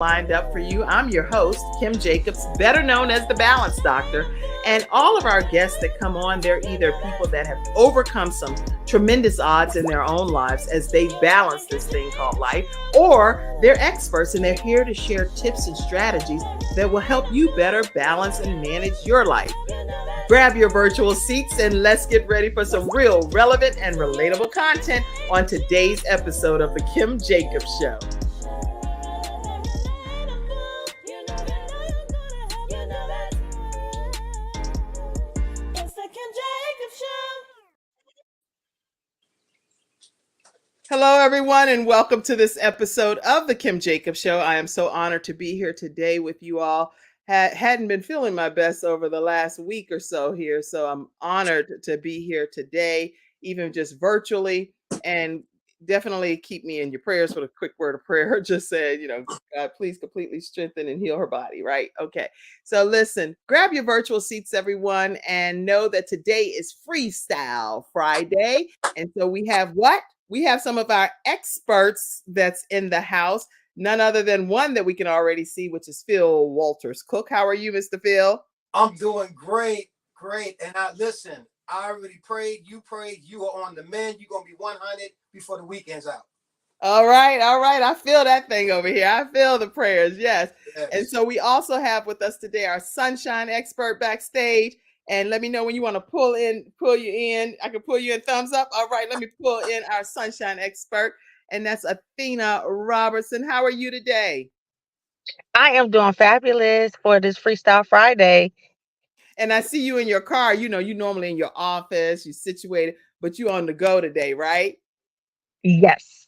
lined up for you. I'm your host, Kim Jacobs, better known as the Balance Doctor. And all of our guests that come on, they're either people that have overcome some tremendous odds in their own lives as they balance this thing called life, or they're experts and they're here to share tips and strategies that will help you better balance and manage your life. Grab your virtual seats and let's get ready for some real, relevant, and relatable content on today's episode of The Kim Jacobs Show. Hello, everyone, and welcome to this episode of The Kim Jacobs Show. I am so honored to be here today with you all. Hadn't been feeling my best over the last week or so here, so I'm honored to be here today, even just virtually, and definitely keep me in your prayers with a quick word of prayer. Just said, God, please completely strengthen and heal her body, right? Okay, so listen, grab your virtual seats, everyone, and know that today is Freestyle Friday, and so we have what? We have some of our experts that's in the house, none other than one that we can already see, which is Phil Walters-Cooke. How are you, Mr. Phil? I'm doing great. And I already prayed, you are on the mend. You're going to be 100 before the weekend's out. All right. I feel that thing over here. I feel the prayers, yes. And so we also have with us today our sunshine expert backstage. And let me know when you want to pull you in. I can pull you in, thumbs up. All right, let me pull in our sunshine expert. And that's Athena Robertson. How are you today? I am doing fabulous for this Freestyle Friday. And I see you in your car. You normally in your office, you're situated, but you're on the go today, right? Yes.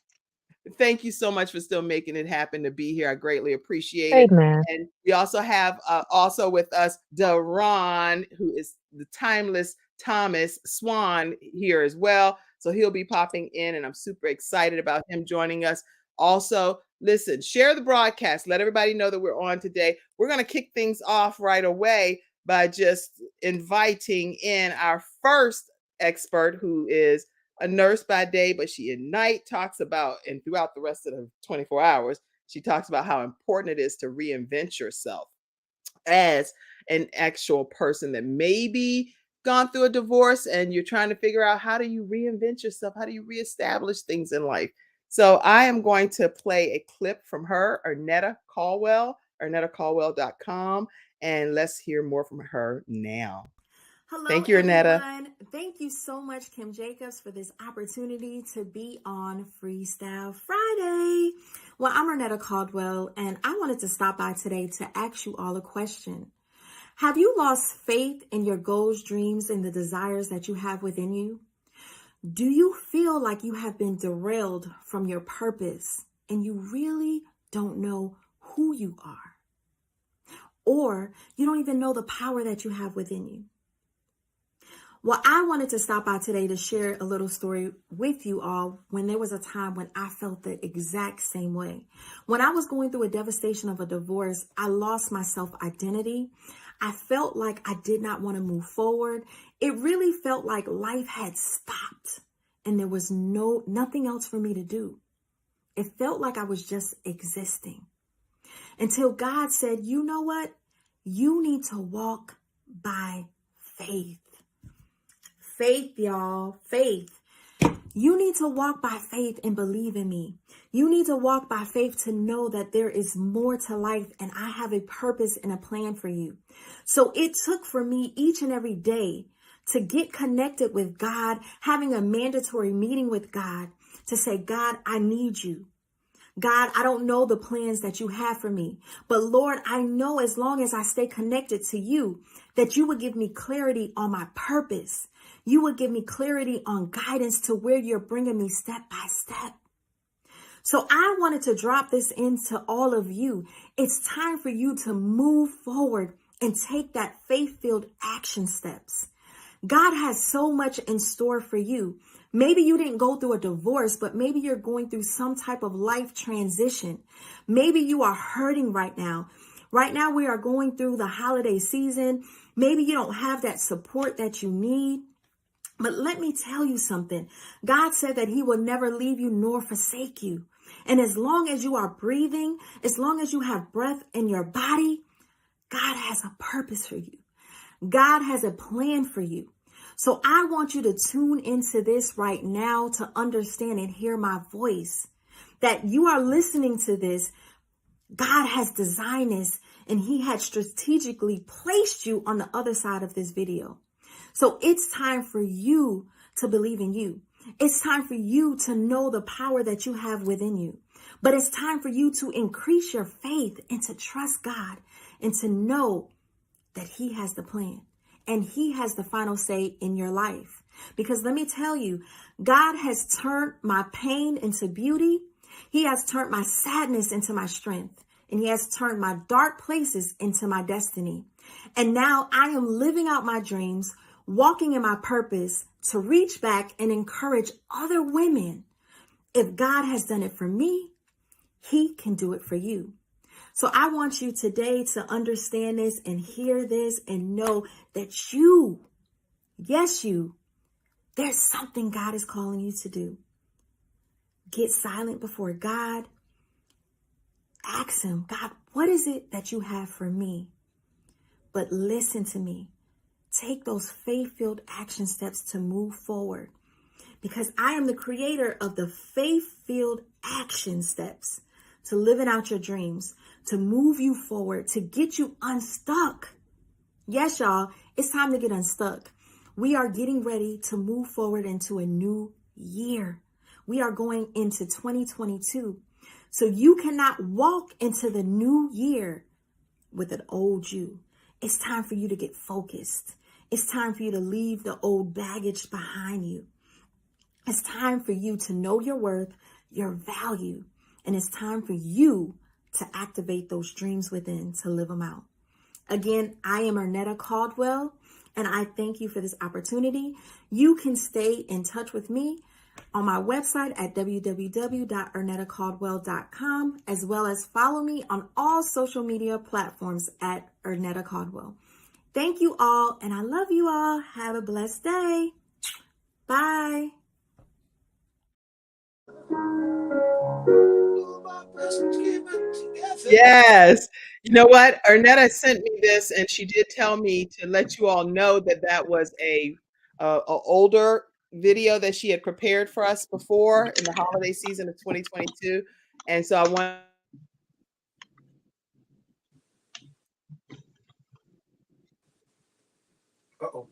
Thank you so much for still making it happen to be here. I greatly appreciate it. Amen. And we also have also with us Daron, who is the timeless Thomas Swann here as well. So he'll be popping in, and I'm super excited about him joining us. Also, listen, share the broadcast. Let everybody know that we're on today. We're going to kick things off right away by just inviting in our first expert, who is a nurse by day, but she at night talks about, and throughout the rest of the 24 hours, she talks about how important it is to reinvent yourself as an actual person that maybe gone through a divorce and you're trying to figure out, how do you reinvent yourself? How do you reestablish things in life? So I am going to play a clip from her, Ernetta Caldwell, ernetacaldwell.com, and let's hear more from her now. Hello, thank you, Ernetta. Everyone. Thank you so much, Kim Jacobs, for this opportunity to be on Freestyle Friday. Well, I'm Ernetta Caldwell, and I wanted to stop by today to ask you all a question. Have you lost faith in your goals, dreams, and the desires that you have within you? Do you feel like you have been derailed from your purpose and you really don't know who you are? Or you don't even know the power that you have within you? Well, I wanted to stop by today to share a little story with you all when there was a time when I felt the exact same way. When I was going through a devastation of a divorce, I lost my self-identity. I felt like I did not want to move forward. It really felt like life had stopped and there was nothing else for me to do. It felt like I was just existing until God said, you know what? You need to walk by faith. Faith, y'all, faith. You need to walk by faith and believe in me. You need to walk by faith to know that there is more to life and I have a purpose and a plan for you. So it took for me each and every day to get connected with God, having a mandatory meeting with God to say, God, I need you. God, I don't know the plans that you have for me, but Lord, I know as long as I stay connected to you, that you would give me clarity on my purpose. You would give me clarity on guidance to where you're bringing me step by step. So I wanted to drop this into all of you. It's time for you to move forward and take that faith-filled action steps. God has so much in store for you. Maybe you didn't go through a divorce, but maybe you're going through some type of life transition. Maybe you are hurting right now. Right now, we are going through the holiday season. Maybe you don't have that support that you need. But let me tell you something. God said that he will never leave you nor forsake you. And as long as you are breathing, as long as you have breath in your body, God has a purpose for you. God has a plan for you. So I want you to tune into this right now to understand and hear my voice. That you are listening to this. God has designed this, and he had strategically placed you on the other side of this video. So it's time for you to believe in you. It's time for you to know the power that you have within you. But it's time for you to increase your faith and to trust God and to know that he has the plan and he has the final say in your life. Because let me tell you, God has turned my pain into beauty. He has turned my sadness into my strength. And he has turned my dark places into my destiny. And now I am living out my dreams, walking in my purpose to reach back and encourage other women. If God has done it for me, he can do it for you. So I want you today to understand this and hear this and know that you, yes, you, there's something God is calling you to do. Get silent before God. Ask him, God, what is it that you have for me? But listen to me. Take those faith-filled action steps to move forward. Because I am the creator of the faith-filled action steps to living out your dreams, to move you forward, to get you unstuck. Yes, y'all, it's time to get unstuck. We are getting ready to move forward into a new year. We are going into 2022. So you cannot walk into the new year with an old you. It's time for you to get focused. It's time for you to leave the old baggage behind you. It's time for you to know your worth, your value, and it's time for you to activate those dreams within to live them out. Again, I am Ernetta Caldwell, and I thank you for this opportunity. You can stay in touch with me on my website at www.ernettacaldwell.com, as well as follow me on all social media platforms at Ernetta Caldwell. Thank you all, and I love you all. Have a blessed day. Bye. Yes. You know what? Ernetta sent me this, and she did tell me to let you all know that that was a older video that she had prepared for us before in the holiday season of 2022. And so I want Uh-oh.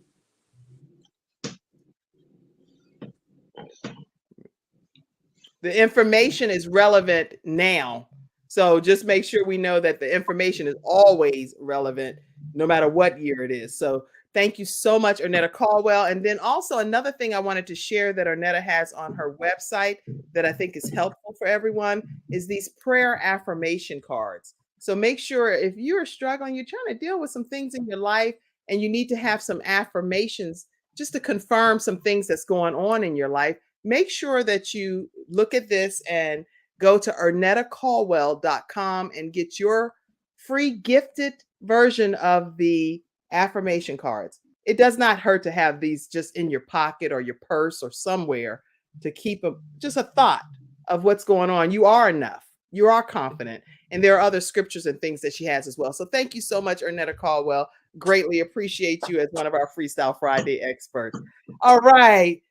the information is relevant now. So just make sure we know that the information is always relevant, no matter what year it is. So thank you so much, Ernetta Caldwell. And then also another thing I wanted to share that Ernetta has on her website that I think is helpful for everyone is these prayer affirmation cards. So make sure if you're struggling, you're trying to deal with some things in your life and you need to have some affirmations just to confirm some things that's going on in your life, make sure that you look at this and go to ernettacaldwell.com and get your free gifted version of the affirmation cards. It does not hurt to have these just in your pocket or your purse or somewhere to keep just a thought of what's going on. You are enough. You are confident. And there are other scriptures and things that she has as well. So thank you so much, Ernetta Caldwell. Greatly appreciate you as one of our Freestyle Friday experts. All right.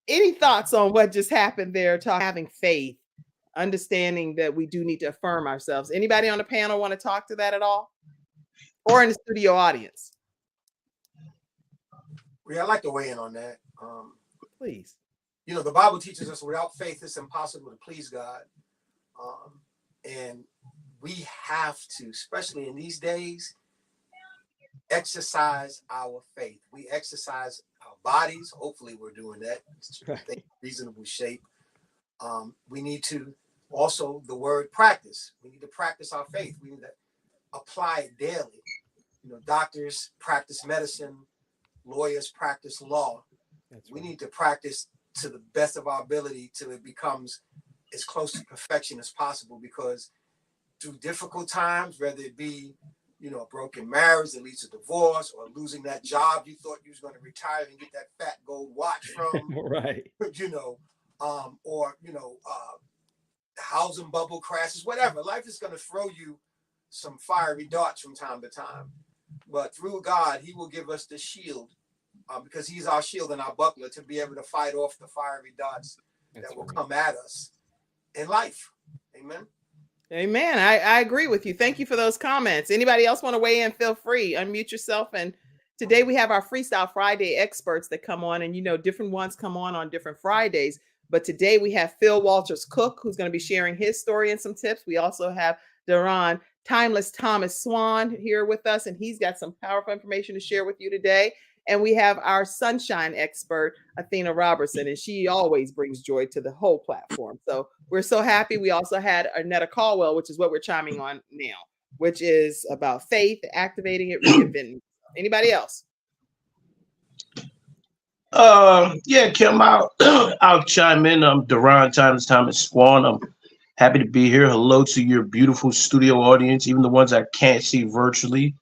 Any thoughts on what just happened there? Having faith, understanding that we do need to affirm ourselves. Anybody on the panel want to talk to that at all? Or in the studio audience? Yeah, I'd like to weigh in on that. Please. You know, the Bible teaches us without faith, it's impossible to please God. And we have to, especially in these days, exercise our faith. We exercise our bodies. Hopefully we're doing that. In reasonable shape. We need to also, the word practice. We need to practice our faith. We need to apply it daily. You know, doctors practice medicine, lawyers practice law. We need to practice to the best of our ability till it becomes as close to perfection as possible, because through difficult times, whether it be, you know, a broken marriage that leads to divorce, or losing that job you thought you was going to retire and get that fat gold watch from, Right. you know, or, you know, housing bubble crashes, whatever. Life is going to throw you some fiery darts from time to time. But through God, he will give us the shield because he's our shield and our buckler to be able to fight off the fiery darts that will come at us in life. Amen. Amen. I agree with you. Thank you for those comments. Anybody else want to weigh in? Feel free. Unmute yourself. And today we have our Freestyle Friday experts that come on, and different ones come on different Fridays. But today we have Phil Walters-Cooke, who's going to be sharing his story and some tips. We also have Daron Timeless Thomas Swann here with us, and he's got some powerful information to share with you today. And we have our sunshine expert, Athena Robertson, and she always brings joy to the whole platform. So we're so happy. We also had Ernetta Caldwell, which is what we're chiming on now, which is about faith, activating it, reinventing. Anybody else? Yeah, Kim, I'll chime in. I'm Daron Thomas Swann. I'm happy to be here. Hello to your beautiful studio audience, even the ones I can't see virtually,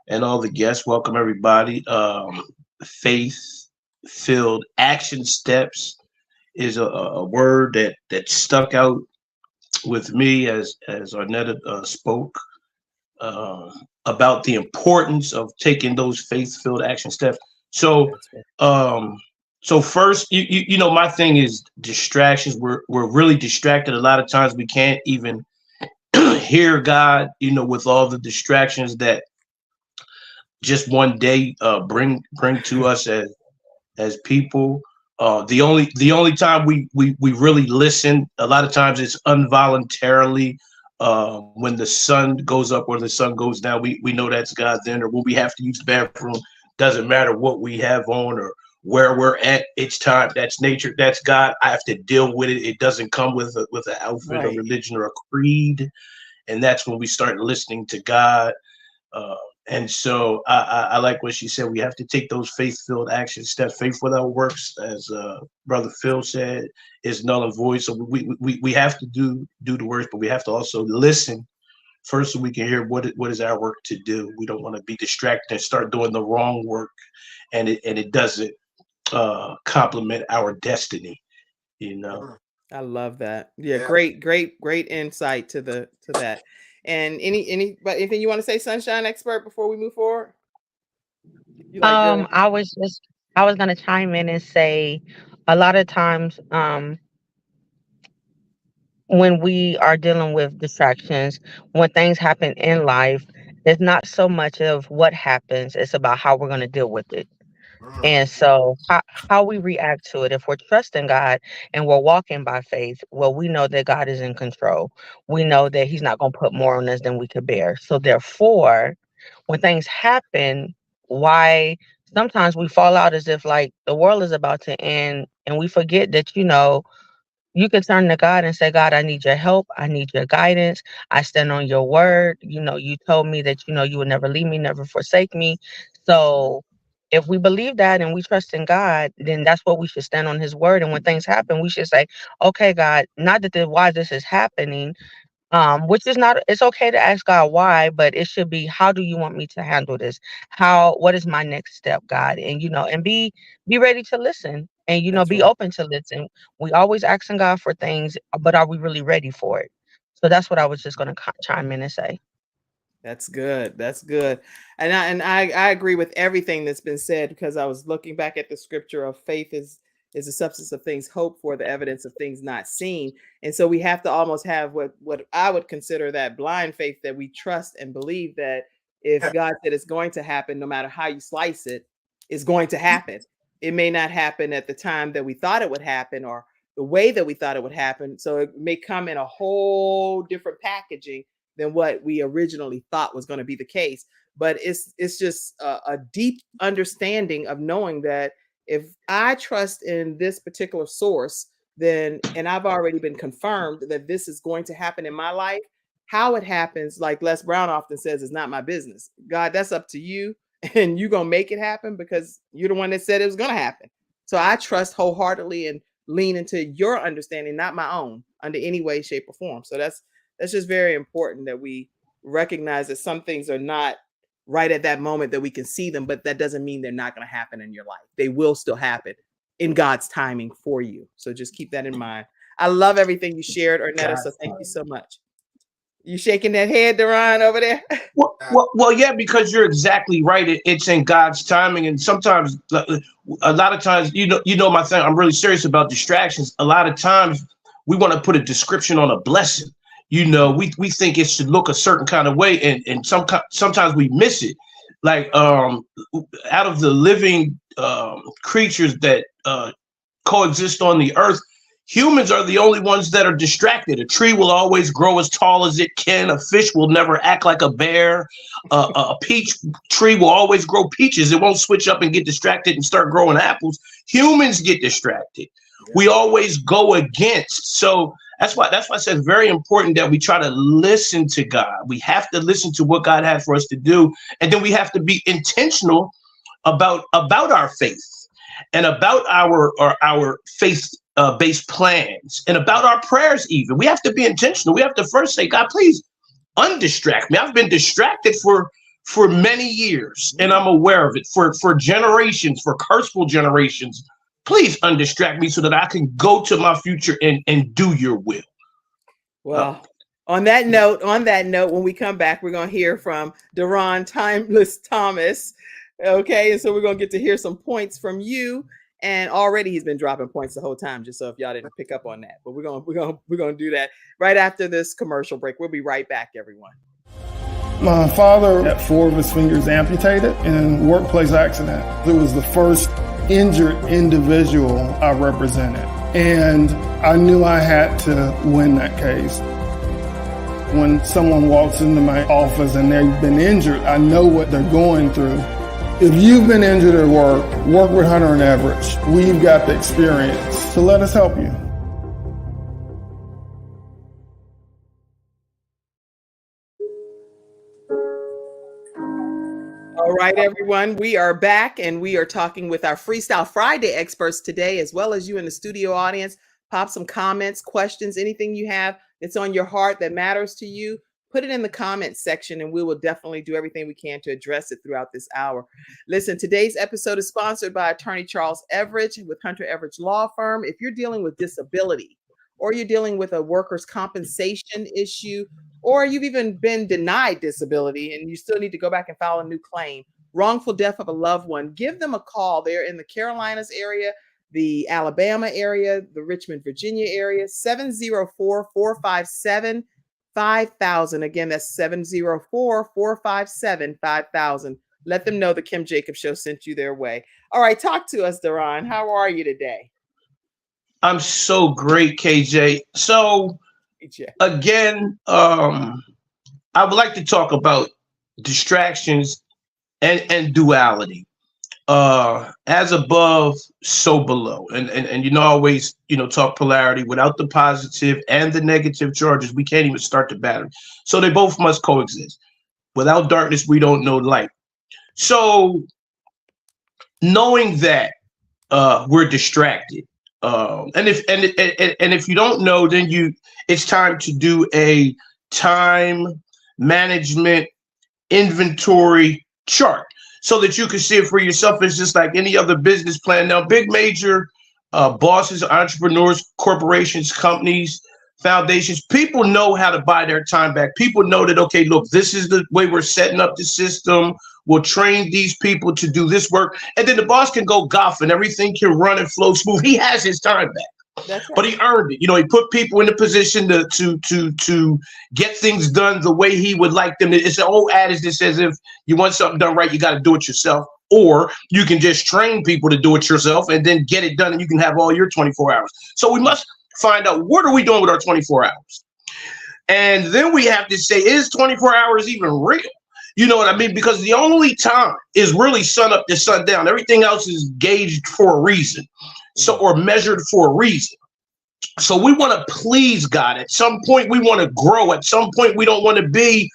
and all the guests. Welcome everybody. Faith-filled action steps is a word that stuck out with me as Ernetta spoke about the importance of taking those faith-filled action steps. So first, my thing is distractions. We're really distracted. A lot of times we can't even hear God, with all the distractions that just one day bring to us as people. The only time we really listen, a lot of times it's involuntarily. When the sun goes up or the sun goes down, we know that's God then, or when we have to use the bathroom. Doesn't matter what we have on or where we're at. It's time. That's nature. That's God. I have to deal with it. It doesn't come with an outfit, right, or religion or a creed. And that's when we start listening to God. And so I like what she said. We have to take those faith-filled action steps. Faith without works, as Brother Phil said, is null and void. So we have to do the works, but we have to also listen first so we can hear what is our work to do. We don't want to be distracted and start doing the wrong work, and it doesn't complement our destiny. I love that. Yeah, great insight to that. And anything you want to say, Sunshine Expert, before we move forward? I was gonna chime in and say a lot of times when we are dealing with distractions, when things happen in life, it's not so much of what happens, it's about how we're going to deal with it. And so how we react to it, if we're trusting God and we're walking by faith, well, we know that God is in control. We know that he's not going to put more on us than we could bear. So therefore, when things happen, why sometimes we fall out as if like the world is about to end and we forget that, you can turn to God and say, God, I need your help. I need your guidance. I stand on your word. You told me that, you would never leave me, never forsake me. So if we believe that and we trust in God, then that's what we should stand on his word. And when things happen, we should say, okay, God, not that why this is happening, which is not, it's okay to ask God why, but it should be, how do you want me to handle this? What is my next step, God? And, and be ready to listen and, be open to listen. We always asking God for things, but are we really ready for it? So that's what I was just going to chime in and say. That's good. That's good. And I agree with everything that's been said, because I was looking back at the scripture of faith is the substance of things hoped for, the evidence of things not seen. And so we have to almost have what I would consider that blind faith, that we trust and believe that if God said it's going to happen, no matter how you slice it, it's going to happen. It may not happen at the time that we thought it would happen or the way that we thought it would happen. So it may come in a whole different packaging than what we originally thought was going to be the case. But it's just a deep understanding of knowing that if I trust in this particular source, then, and I've already been confirmed that this is going to happen in my life, how it happens, like Les Brown often says, is not my business. God, that's up to you, and you're going to make it happen because you're the one that said it was going to happen. So I trust wholeheartedly and lean into your understanding, not my own, under any way, shape, or form. So that's just very important that we recognize that some things are not right at that moment that we can see them, but that doesn't mean they're not going to happen in your life. They will still happen in God's timing for you. So just keep that in mind. I love everything you shared, Ernetta. So thank you so much. You shaking that head, Daron, over there? Well, yeah, because you're exactly right. It's in God's timing, and sometimes, a lot of times, my thing. I'm really serious about distractions. A lot of times, we want to put a description on a blessing. We think it should look a certain kind of way, and sometimes we miss it. Like out of the living creatures that coexist on the earth, humans are the only ones that are distracted. A tree will always grow as tall as it can. A fish will never act like a bear. A peach tree will always grow peaches. It won't switch up and get distracted and start growing apples. Humans get distracted. Yeah. We always go against. So that's why I said it's very important that we try to listen to God. We have to listen to what God had for us to do. And then we have to be intentional about our faith and about our faith based plans and about our prayers. Even we have to be intentional. We have to first say, God, please undistract me. I've been distracted for many years, and I'm aware of it for generations, for curseful generations. Please undistract me so that I can go to my future and do your will. Well, on that note, when we come back, we're going to hear from Daron Timeless Thomas. Okay. And so we're going to get to hear some points from you. And already he's been dropping points the whole time, just so if y'all didn't pick up on that. But we're going to do that right after this commercial break. We'll be right back, everyone. My father had 4 of his fingers amputated in a workplace accident. It was the first injured individual I represented, and I knew I had to win that case. When someone walks into my office and they've been injured, I know what they're going through. If you've been injured at work with Hunter and Everett. We've got the experience, so let us help you. All right, everyone, we are back and we are talking with our Freestyle Friday experts today, as well as you in the studio audience. Pop some comments, questions, anything you have that's on your heart that matters to you. Put it in the comments section and we will definitely do everything we can to address it throughout this hour. Listen, today's episode is sponsored by Attorney Charles Everett with Hunter Everett Law Firm. If you're dealing with disability or you're dealing with a workers' compensation issue, or you've even been denied disability and you still need to go back and file a new claim, wrongful death of a loved one, give them a call. They're in the Carolinas area, the Alabama area, the Richmond, Virginia area, 704-457-5000. Again, that's 704-457-5000. Let them know the Kim Jacobs Show sent you their way. All right, talk to us, Daron. How are you today? I'm so great, KJ. So again, I would like to talk about distractions and duality. As above, so below. And always, talk polarity. Without the positive and the negative charges, we can't even start the battery. So they both must coexist. Without darkness, we don't know light. So knowing that we're distracted, and if you don't know, then it's time to do a time management inventory chart so that you can see it for yourself. It's just like any other business plan. Now, big major bosses, entrepreneurs, corporations, companies, foundations, people know how to buy their time back. People know that, okay, look, this is the way we're setting up the system. We'll train these people to do this work. And then the boss can go golf and everything can run and flow smooth. He has his time back. That's right. But he earned it. He put people in a position to get things done the way he would like them. It's an old adage that says if you want something done right, you got to do it yourself. Or you can just train people to do it yourself and then get it done and you can have all your 24 hours. So we must find out, what are we doing with our 24 hours? And then we have to say, is 24 hours even real? You know what I mean? Because the only time is really sun up to sundown. Everything else is gauged for a reason. Or measured for a reason. So we want to please God. At some point, we want to grow. At some point, we don't want to be,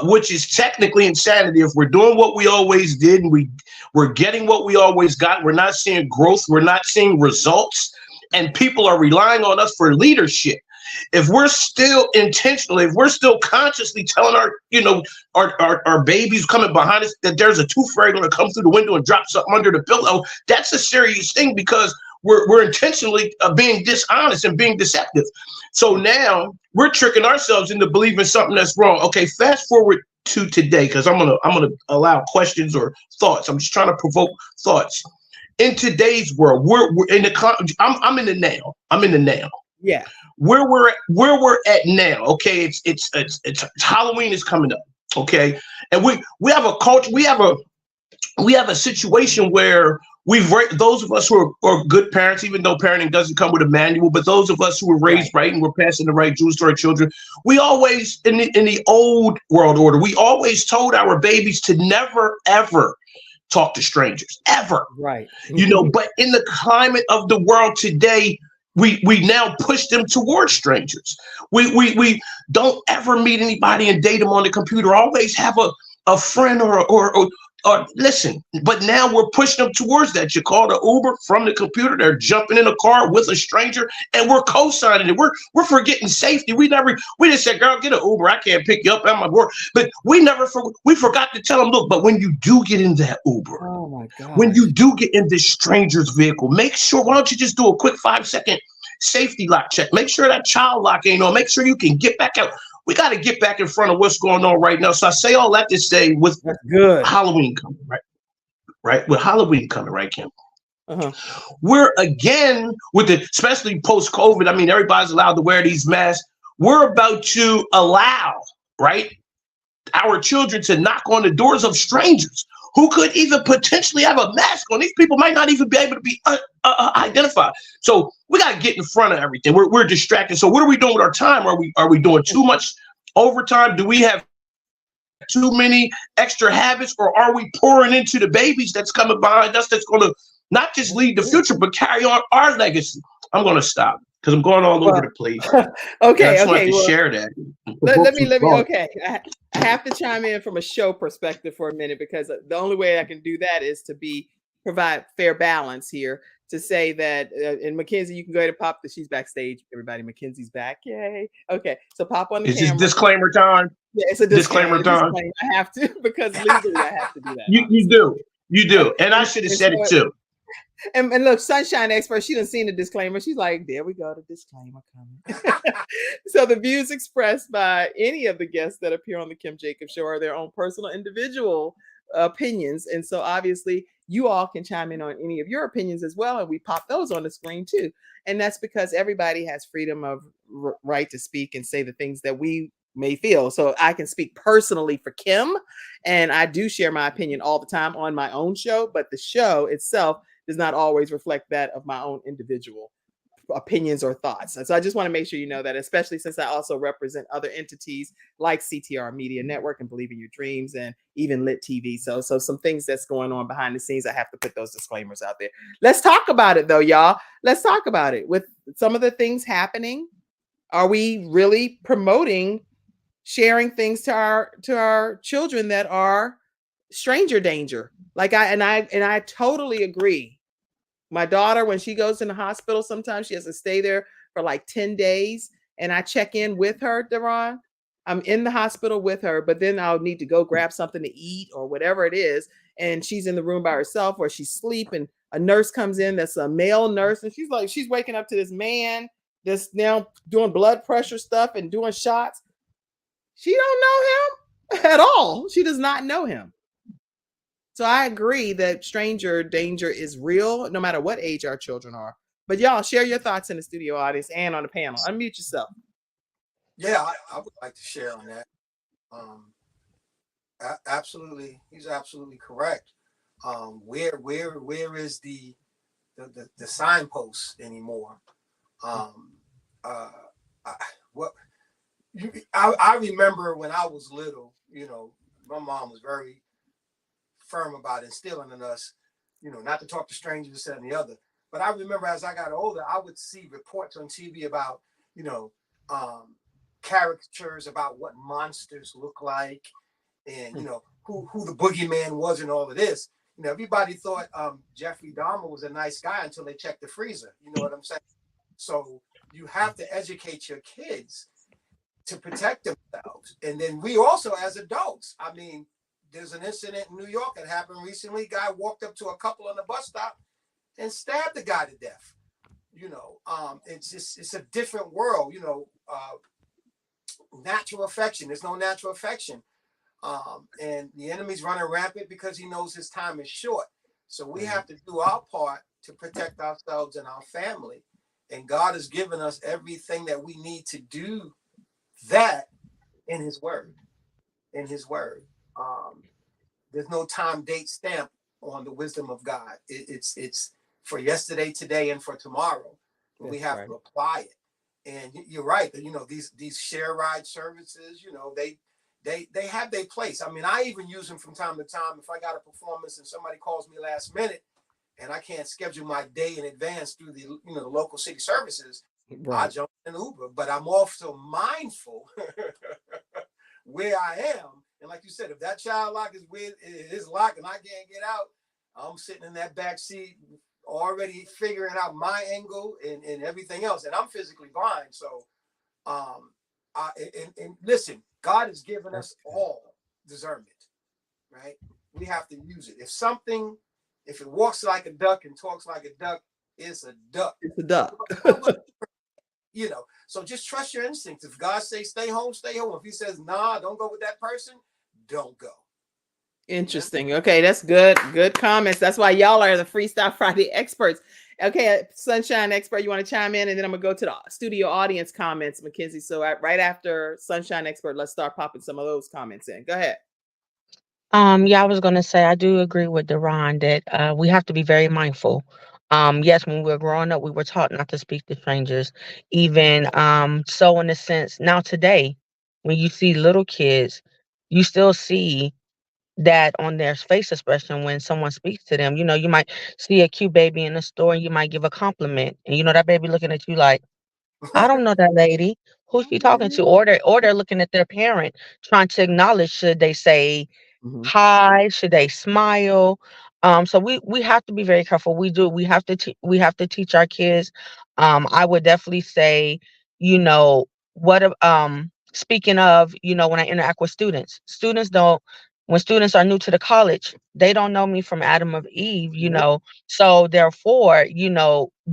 which is technically insanity. If we're doing what we always did and we're getting what we always got, we're not seeing growth, we're not seeing results, and people are relying on us for leadership. If we're still intentionally, if we're still consciously telling our babies coming behind us that there's a tooth fairy going to come through the window and drop something under the pillow, that's a serious thing, because we're intentionally being dishonest and being deceptive. So now we're tricking ourselves into believing something that's wrong. Okay, fast forward to today, because I'm gonna allow questions or thoughts. I'm just trying to provoke thoughts. In today's world, we're in the I'm in the now. I'm in the now. Yeah. Where we're at now. Okay, it's Halloween is coming up. Okay, and we have a culture. We have a situation where those of us who are good parents, even though parenting doesn't come with a manual, but those of us who were raised right and we're passing the right jewels to our children, we always in the old world order, we always told our babies to never ever talk to strangers ever. Right. But in the climate of the world today, we now push them towards strangers. We don't ever meet anybody and date them on the computer. Always have a friend or listen, but now we're pushing them towards that. You call the Uber from the computer, they're jumping in a car with a stranger, and we're co-signing it. We're forgetting safety. We just said, girl, get an Uber. I can't pick you up at my work. But we forgot to tell them, look, but when you do get in that Uber, oh my God, when you do get in this stranger's vehicle, make sure, why don't you just do a quick 5-second safety lock check? Make sure that child lock ain't on. Make sure you can get back out. We got to get back in front of what's going on right now. So I say all that to say, with Halloween coming, right? With Halloween coming, right, Kim? We're again especially post-COVID. I mean, everybody's allowed to wear these masks. We're about to allow, right, our children to knock on the doors of strangers who could even potentially have a mask on. These people might not even be able to be identified. So we got to get in front of everything. We're distracted. So what are we doing with our time? Are we doing too much overtime? Do we have too many extra habits, or are we pouring into the babies that's coming behind us that's going to not just lead the future, but carry on our legacy? I'm going to stop because I'm going all over the place. Okay. I just wanted to share that. Let me. Okay. I have to chime in from a show perspective for a minute, because the only way I can do that is to provide fair balance here. To say that, and Mackenzie, you can go ahead and pop she's backstage. Everybody, Mackenzie's back. Yay. Okay. So pop on the camera. It's just disclaimer time. Yeah, it's a disclaimer time. I have to, because legally I have to do that. You do. And I should have said it too. And look, Sunshine Expert, she done seen the disclaimer. She's like, there we go, the disclaimer coming. So the views expressed by any of the guests that appear on the Kim Jacobs Show are their own personal individual opinions. And so obviously you all can chime in on any of your opinions as well. And we pop those on the screen too. And that's because everybody has freedom of right to speak and say the things that we may feel. So I can speak personally for Kim, and I do share my opinion all the time on my own show, but the show itself does not always reflect that of my own individual opinions or thoughts. And so I just want to make sure you know that, especially since I also represent other entities like CTR Media Network and Believe in Your Dreams and even Lit TV. So some things that's going on behind the scenes, I have to put those disclaimers out there. Let's talk about it though, y'all. Let's talk about it. With some of the things happening, are we really promoting sharing things to our children that are stranger danger? Like I totally agree. My daughter, when she goes in the hospital, sometimes she has to stay there for like 10 days. And I check in with her, Daron. I'm in the hospital with her, but then I'll need to go grab something to eat or whatever it is. And she's in the room by herself or she's sleeping. A nurse comes in that's a male nurse. And she's waking up to this man that's now doing blood pressure stuff and doing shots. She don't know him at all. She does not know him. So I agree that stranger danger is real, no matter what age our children are. But y'all share your thoughts in the studio audience and on the panel. Unmute yourself. Yeah, I would like to share on that. Absolutely, he's absolutely correct. Where is the signpost anymore? I remember when I was little, my mom was very firm about instilling in us, not to talk to strangers, this, that, and the other. But I remember as I got older, I would see reports on TV about, caricatures about what monsters look like and, who the boogeyman was and all of this. Everybody thought Jeffrey Dahmer was a nice guy until they checked the freezer. You know what I'm saying? So you have to educate your kids to protect themselves. And then we also, as adults, there's an incident in New York that happened recently. Guy walked up to a couple on the bus stop and stabbed the guy to death. It's a different world. Natural affection. There's no natural affection. And the enemy's running rampant because he knows his time is short. So we have to do our part to protect ourselves and our family. And God has given us everything that we need to do that in his word. In his word. There's no time, date stamp on the wisdom of God. It's for yesterday, today, and for tomorrow. But we have to apply it. And you're right. These share ride services, they have their place. I mean, I even use them from time to time. If I got a performance and somebody calls me last minute and I can't schedule my day in advance through the local city services, I jump in an Uber. But I'm also mindful where I am. And like you said, if that child lock is locked and I can't get out, I'm sitting in that back seat already figuring out my angle and everything else. And I'm physically blind. So, and listen, God has given us all discernment, right? We have to use it. If it walks like a duck and talks like a duck, it's a duck. It's a duck. So just trust your instincts. If God says stay home, stay home. If he says, nah, don't go with that person, don't go. Interesting. Okay, that's good. Good comments. That's why y'all are the Freestyle Friday experts. Okay, Sunshine expert, you want to chime in, and then I'm gonna go to the studio audience comments, Mackenzie. So right after Sunshine expert, let's start popping some of those comments in. Go ahead. Yeah, I was gonna say I do agree with Daron that we have to be very mindful. Yes, when we were growing up, we were taught not to speak to strangers. Even so, in a sense, now today, when you see little kids, you still see that on their face expression when someone speaks to them. You might see a cute baby in the store and you might give a compliment, and that baby looking at you like, I don't know that lady. Who's she talking to? Or they're looking at their parent, trying to acknowledge, should they say hi, should they smile? So we have to be very careful. We have to teach our kids. I would definitely say, speaking of, when I interact with students don't, when students are new to the college, they don't know me from Adam of Eve, so therefore,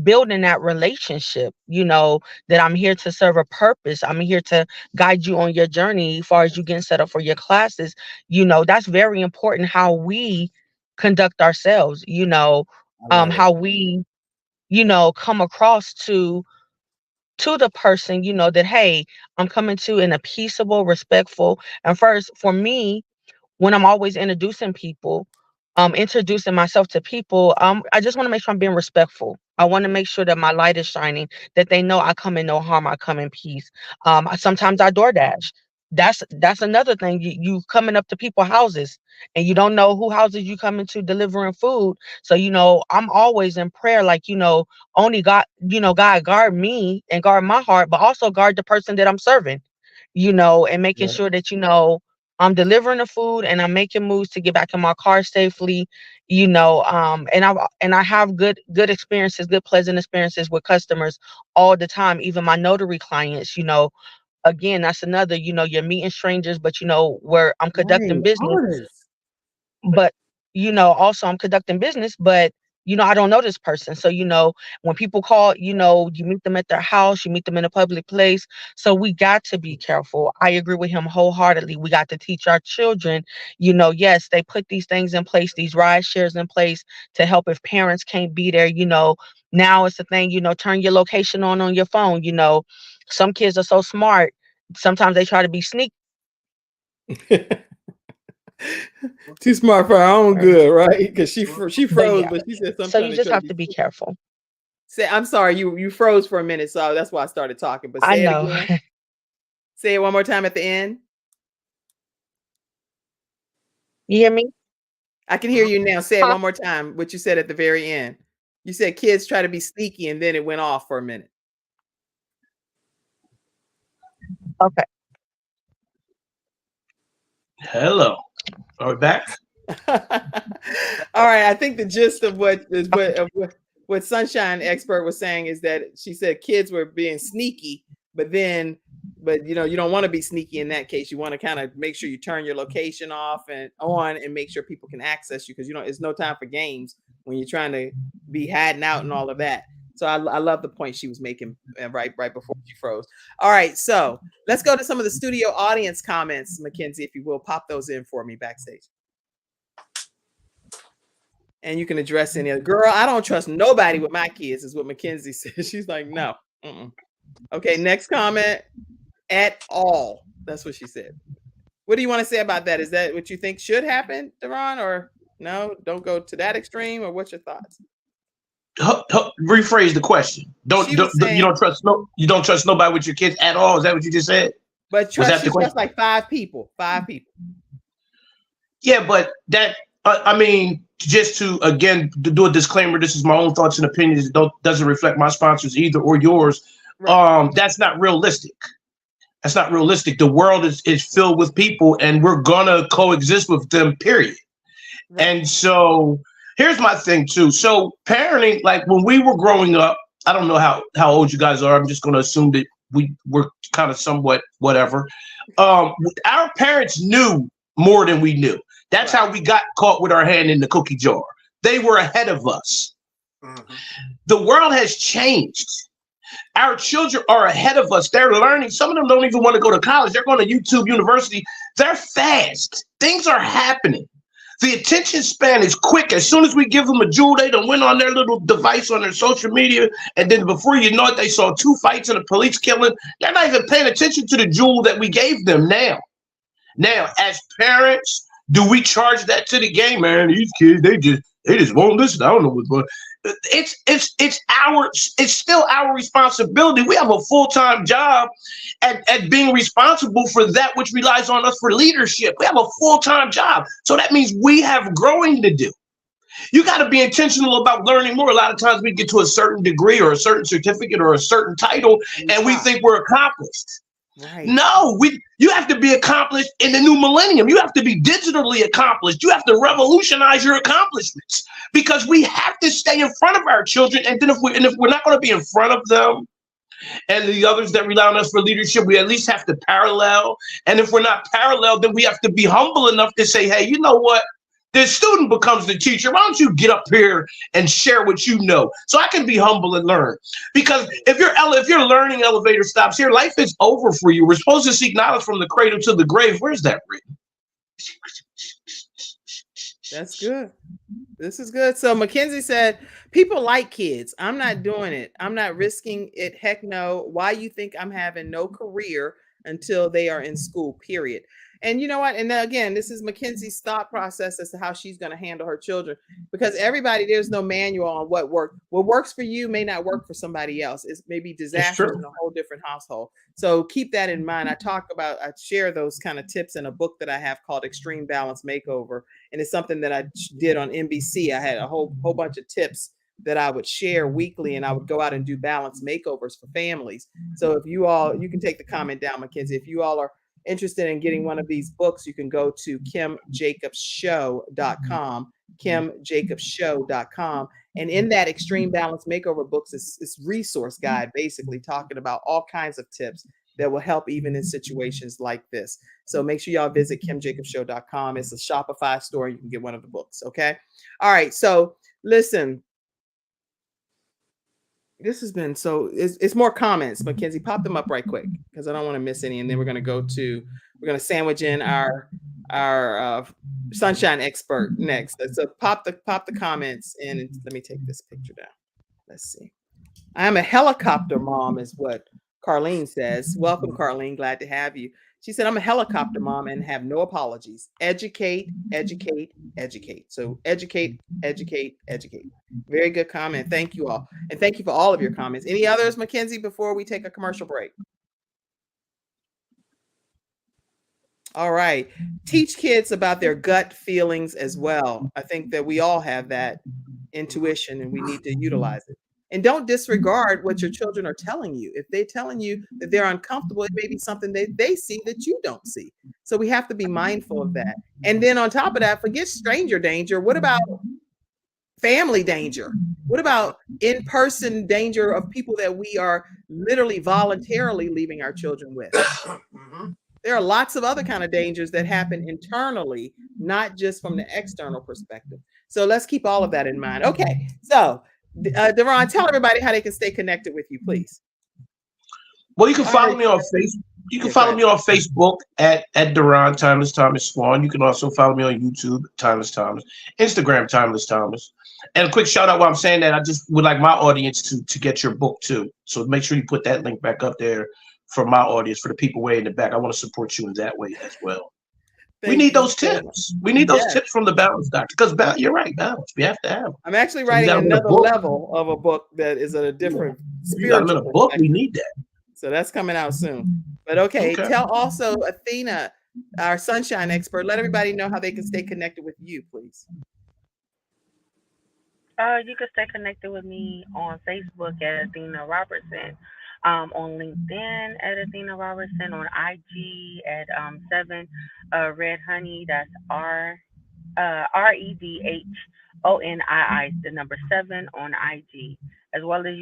building that relationship, that I'm here to serve a purpose. I'm here to guide you on your journey as far as you getting set up for your classes. That's very important, how we conduct ourselves, how we, come across to the person, that, hey, I'm coming to in a peaceable, respectful. And first, for me, when I'm always introducing myself to people, I just want to make sure I'm being respectful. I want to make sure that my light is shining, that they know I come in no harm, I come in peace. Sometimes I DoorDash. That's another thing. You coming up to people's houses and you don't know who houses you coming to delivering food. So, I'm always in prayer, like, only God, God guard me and guard my heart, but also guard the person that I'm serving, and making sure that, I'm delivering the food and I'm making moves to get back in my car safely, and I have good experiences, good pleasant experiences with customers all the time, even my notary clients, again, that's another, you're meeting strangers, but where I'm conducting business, but also I'm conducting business, but I don't know this person. So, when people call, you meet them at their house, you meet them in a public place. So we got to be careful. I agree with him wholeheartedly. We got to teach our children, yes, they put these things in place, these ride shares in place to help if parents can't be there. Now it's the thing, turn your location on your phone. Some kids are so smart. Sometimes they try to be sneaky. Too smart for our own good, right? Because she froze, but she said something. So you just have to be careful. I'm sorry, you froze for a minute, so that's why I started talking. But say it again. Say it one more time at the end. You hear me? I can hear you now. Say it one more time. What you said at the very end. You said kids try to be sneaky, and then it went off for a minute. Okay. Hello. Are we back? All right. I think the gist of what Sunshine expert was saying is that she said kids were being sneaky, but you don't want to be sneaky in that case. You want to kind of make sure you turn your location off and on and make sure people can access you, because it's no time for games when you're trying to be hiding out and all of that. So I love the point she was making right before she froze. All right, so let's go to some of the studio audience comments, Mackenzie, if you will. Pop those in for me backstage. And you can address any other. Girl, I don't trust nobody with my kids, is what Mackenzie says. She's like, no. Okay, next comment. At all. That's what she said. What do you want to say about that? Is that what you think should happen, Daron, or no? Don't go to that extreme, or what's your thoughts? Rephrase the question. You don't trust nobody with your kids at all. Is that what you just said? But trust like 5 people. 5 people. Yeah, but that I mean, just to do a disclaimer, this is my own thoughts and opinions. Doesn't reflect my sponsors either or yours. Right. That's not realistic. That's not realistic. The world is filled with people, and we're gonna coexist with them, period. Right. And so here's my thing too. So parenting, like when we were growing up, I don't know how old you guys are. I'm just gonna assume that we were kind of somewhat whatever. Our parents knew more than we knew. That's right. How we got caught with our hand in the cookie jar. They were ahead of us. Mm-hmm. The world has changed. Our children are ahead of us. They're learning. Some of them don't even want to go to college. They're going to YouTube University. They're fast. Things are happening. The attention span is quick. As soon as we give them a jewel, they done went on their little device on their social media. And then before you know it, they saw 2 fights and a police killing. They're not even paying attention to the jewel that we gave them now. Now, as parents, do we charge that to the game, man? These kids, they just won't listen. I don't know what's going on. It's still our responsibility. We have a full-time job at being responsible for that which relies on us for leadership. We have a full-time job. So that means we have growing to do. You got to be intentional about learning more. A lot of times we get to a certain degree or a certain certificate or a certain title, and we think we're accomplished. Right. No, you have to be accomplished in the new millennium. You have to be digitally accomplished. You have to revolutionize your accomplishments, because we have to stay in front of our children. And then if we're not going to be in front of them and the others that rely on us for leadership, we at least have to parallel. And if we're not parallel, then we have to be humble enough to say, hey, you know what? The student becomes the teacher. Why don't you get up here and share what you know, so I can be humble and learn? Because if your learning elevator stops here, life is over for you. We're supposed to seek knowledge from the cradle to the grave. Where's that written? That's good. This is good. So Mackenzie said, people like kids. I'm not doing it. I'm not risking it. Heck no. Why you think I'm having no career until they are in school, period. And you know what? And then again, this is Mackenzie's thought process as to how she's going to handle her children, because there's no manual on what works. What works for you may not work for somebody else. It may be disastrous in a whole different household. So keep that in mind. I share those kind of tips in a book that I have called Extreme Balance Makeover. And it's something that I did on NBC. I had a whole bunch of tips that I would share weekly, and I would go out and do balance makeovers for families. So if you can take the comment down, Mackenzie, if you all are interested in getting one of these books, you can go to kimjacobsshow.com, kimjacobsshow.com. And in that Extreme Balance Makeover books, it's resource guide, basically talking about all kinds of tips that will help even in situations like this. So make sure y'all visit kimjacobsshow.com. It's a Shopify store. You can get one of the books. Okay. All right. So listen, this has been it's more comments. Mackenzie, pop them up right quick, because I don't want to miss any. And then we're going to sandwich in our sunshine expert next. So pop the comments in, and let me take this picture down. Let's see. I am a helicopter mom, is what Carlene says. Welcome, Carlene. Glad to have you. She said, I'm a helicopter mom and have no apologies. Educate, educate, educate. So educate, educate, educate. Very good comment. Thank you all. And thank you for all of your comments. Any others, Mackenzie, before we take a commercial break? All right. Teach kids about their gut feelings as well. I think that we all have that intuition, and we need to utilize it. And don't disregard what your children are telling you. If they're telling you that they're uncomfortable, it may be something that they see that you don't see. So we have to be mindful of that. And then on top of that, forget stranger danger. What about family danger? What about in-person danger of people that we are literally voluntarily leaving our children with? There are lots of other kind of dangers that happen internally, not just from the external perspective. So let's keep all of that in mind. Okay. So, Daron, tell everybody how they can stay connected with you, please. Well, you can follow me on Facebook. You can follow me on Facebook at Daron Thomas Swann. You can also follow me on YouTube, Thomas, Instagram, Thomas. And a quick shout out while I'm saying that, I just would like my audience to get your book too. So make sure you put that link back up there for my audience, for the people way in the back. I want to support you in that way as well. We need those tips. We need those tips from the balance doctor, because you're right, balance. We have to have them. I'm actually writing another level of a book that is a different spiritual. A book. We need that. So that's coming out soon. But okay, tell also Athena, our sunshine expert, let everybody know how they can stay connected with you, please. You can stay connected with me on Facebook at Athena Robertson, on LinkedIn at Athena Robertson, on IG at 7 Red Honey. That's REDHONII, the number 7 on IG. As well as,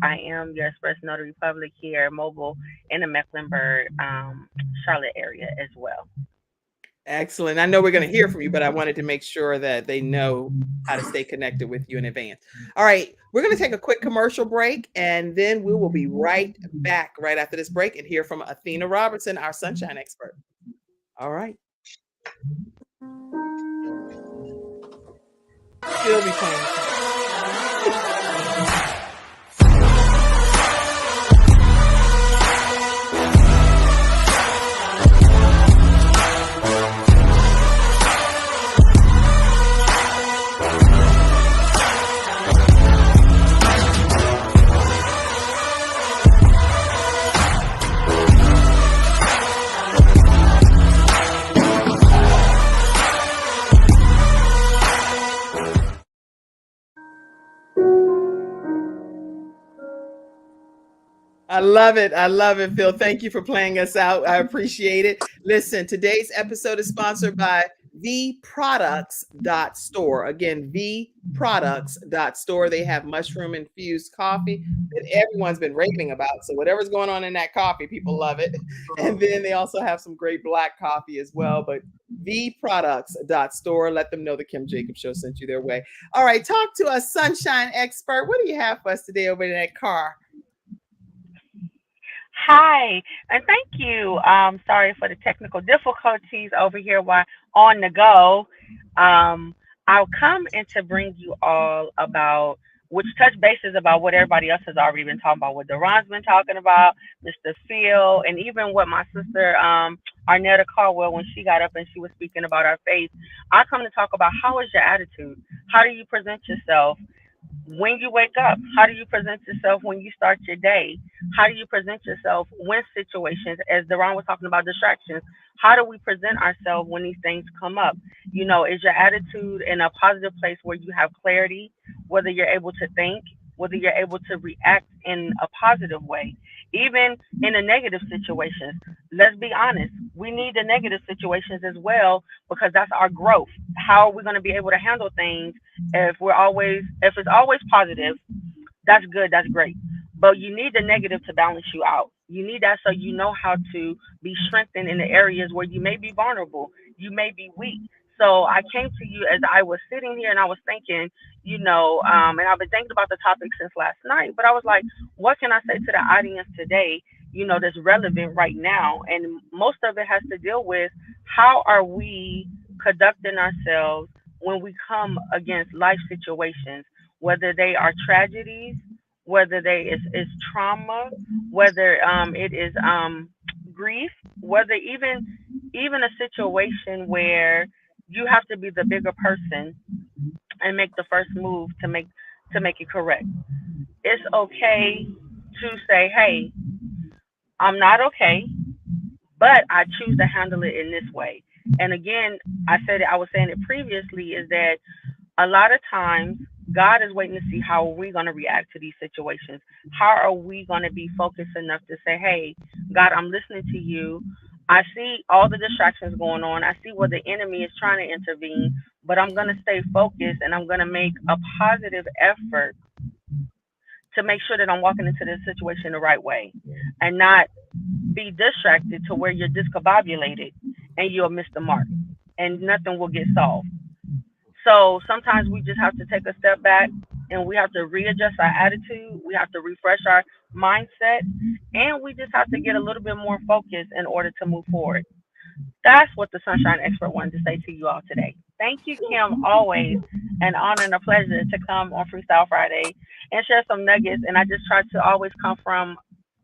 I am your Express Notary Public here, mobile in the Mecklenburg, Charlotte area as well. Excellent. I know we're going to hear from you, but I wanted to make sure that they know how to stay connected with you in advance. All right. We're going to take a quick commercial break, and then we will be right back right after this break and hear from Athena Robertson, our sunshine expert. All right. Still be playing. I love it. I love it, Phil. Thank you for playing us out. I appreciate it. Listen, today's episode is sponsored by vproducts.store. Again, vproducts.store. They have mushroom infused coffee that everyone's been raving about. So whatever's going on in that coffee, people love it. And then they also have some great black coffee as well. But vproducts.store. Let them know the Kim Jacobs Show sent you their way. All right, talk to us, sunshine expert. What do you have for us today over in that car? Hi, and thank you. Sorry for the technical difficulties over here while on the go. I'll come in to bring you all about, which touch bases about what everybody else has already been talking about, what Daron's been talking about, Mr. Phil, and even what my sister, Ernetta Caldwell, when she got up and she was speaking about our faith. I come to talk about, how is your attitude? How do you present yourself when you wake up? How do you present yourself when you start your day? How do you present yourself when situations, as Daron was talking about distractions, how do we present ourselves when these things come up? Is your attitude in a positive place where you have clarity, whether you're able to think, whether you're able to react in a positive way, even in a negative situations? Let's be honest, we need the negative situations as well, because that's our growth. How are we going to be able to handle things if it's always positive? That's good, that's great. But you need the negative to balance you out. You need that so you know how to be strengthened in the areas where you may be vulnerable, you may be weak. So I came to you as I was sitting here and I was thinking, and I've been thinking about the topic since last night, but I was like, what can I say to the audience today, that's relevant right now? And most of it has to deal with, how are we conducting ourselves when we come against life situations, whether they are tragedies, whether it's trauma, whether it is grief, whether even a situation where you have to be the bigger person and make the first move to make it correct. It's okay to say, hey, I'm not okay, but I choose to handle it in this way. And again, I was saying it previously, is that a lot of times God is waiting to see how we're going to react to these situations. How are we going to be focused enough to say, hey, God, I'm listening to you. I see all the distractions going on. I see where the enemy is trying to intervene, but I'm going to stay focused and I'm going to make a positive effort to make sure that I'm walking into this situation the right way and not be distracted to where you're discombobulated and you'll miss the mark and nothing will get solved. So sometimes we just have to take a step back and we have to readjust our attitude. We have to refresh our mindset, and we just have to get a little bit more focused in order to move forward. That's what the Sunshine Expert wanted to say to you all today. Thank you, Kim. Always an honor and a pleasure to come on Freestyle Friday and share some nuggets. And I just try to always come from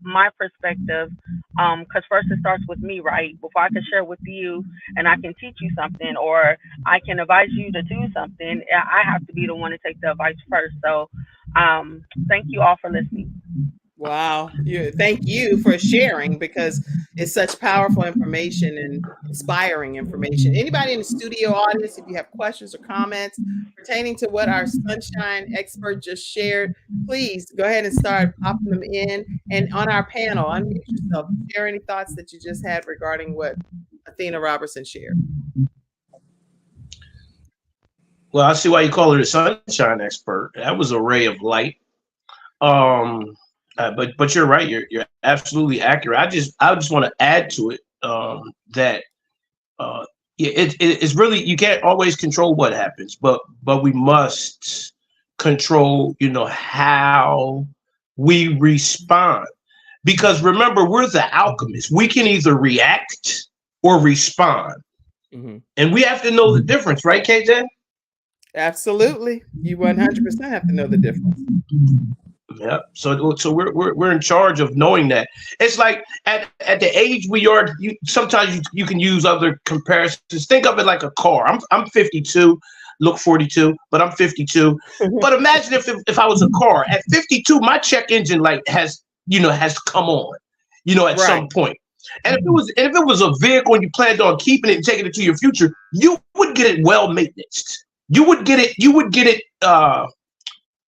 my perspective, because first it starts with me, right? Before I can share with you and I can teach you something or I can advise you to do something, I have to be the one to take the advice first. So thank you all for listening. Wow. Thank you for sharing, because it's such powerful information and inspiring information. Anybody in the studio audience, if you have questions or comments pertaining to what our Sunshine Expert just shared, please go ahead and start popping them in. And on our panel, unmute yourself. Share any thoughts that you just had regarding what Athena Robertson shared. Well, I see why you call her the Sunshine Expert. That was a ray of light. But you're right. You're absolutely accurate. I just want to add to it that it's really, you can't always control what happens, but we must control, how we respond. Because remember, we're the alchemists. We can either react or respond, and we have to know the difference, right, KJ? Absolutely. You 100% have to know the difference. Yeah. So we're in charge of knowing that. It's like at the age we are, sometimes you can use other comparisons. Think of it like a car. I'm 52, look 42, but I'm 52. But imagine if I was a car at 52, my check engine light has come on, at some point. And if it was a vehicle and you planned on keeping it and taking it to your future, you would get it well maintained. You would get it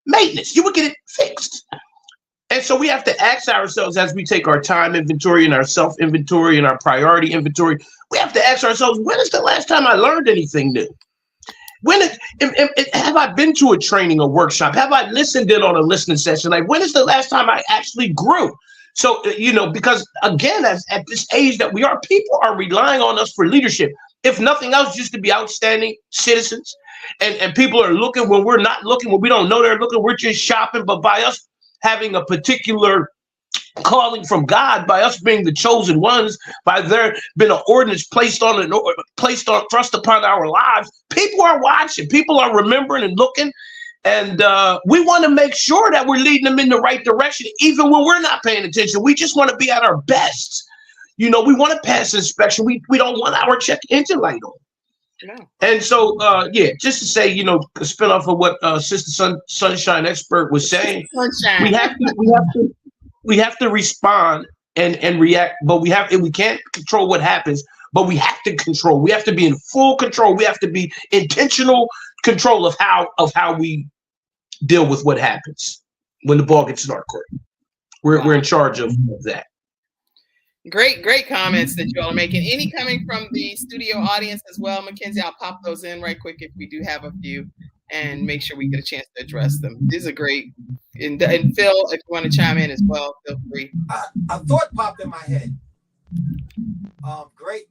maintenance. You would get it fixed. And so we have to ask ourselves, as we take our time inventory and our self inventory and our priority inventory, we have to ask ourselves, when is the last time I learned anything new? Have I been to a training or workshop? Have I listened in on a listening session? Like, when is the last time I actually grew? So, because again, at this age that we are, people are relying on us for leadership. If nothing else, just to be outstanding citizens. And people are looking when we're not looking, when we don't know they're looking, we're just shopping. But by us having a particular calling from God, by us being the chosen ones, by there being an ordinance thrust upon our lives, people are watching, people are remembering and looking. And we want to make sure that we're leading them in the right direction, even when we're not paying attention. We just want to be at our best. We want to pass inspection. We don't want our check engine light on. No. And so, just to say, spin off of what Sister Sunshine Expert was saying, we have to respond and react, but we can't control what happens, but we have to control. We have to be in full control. We have to be intentional control of how we deal with what happens when the ball gets in our court. We're in charge of that. Great comments that you all are making. Any coming from the studio audience as well, Mackenzie? I'll pop those in right quick if we do have a few, and make sure we get a chance to address them. These are great. And Phil, if you want to chime in as well, feel free. A thought popped in my head. Great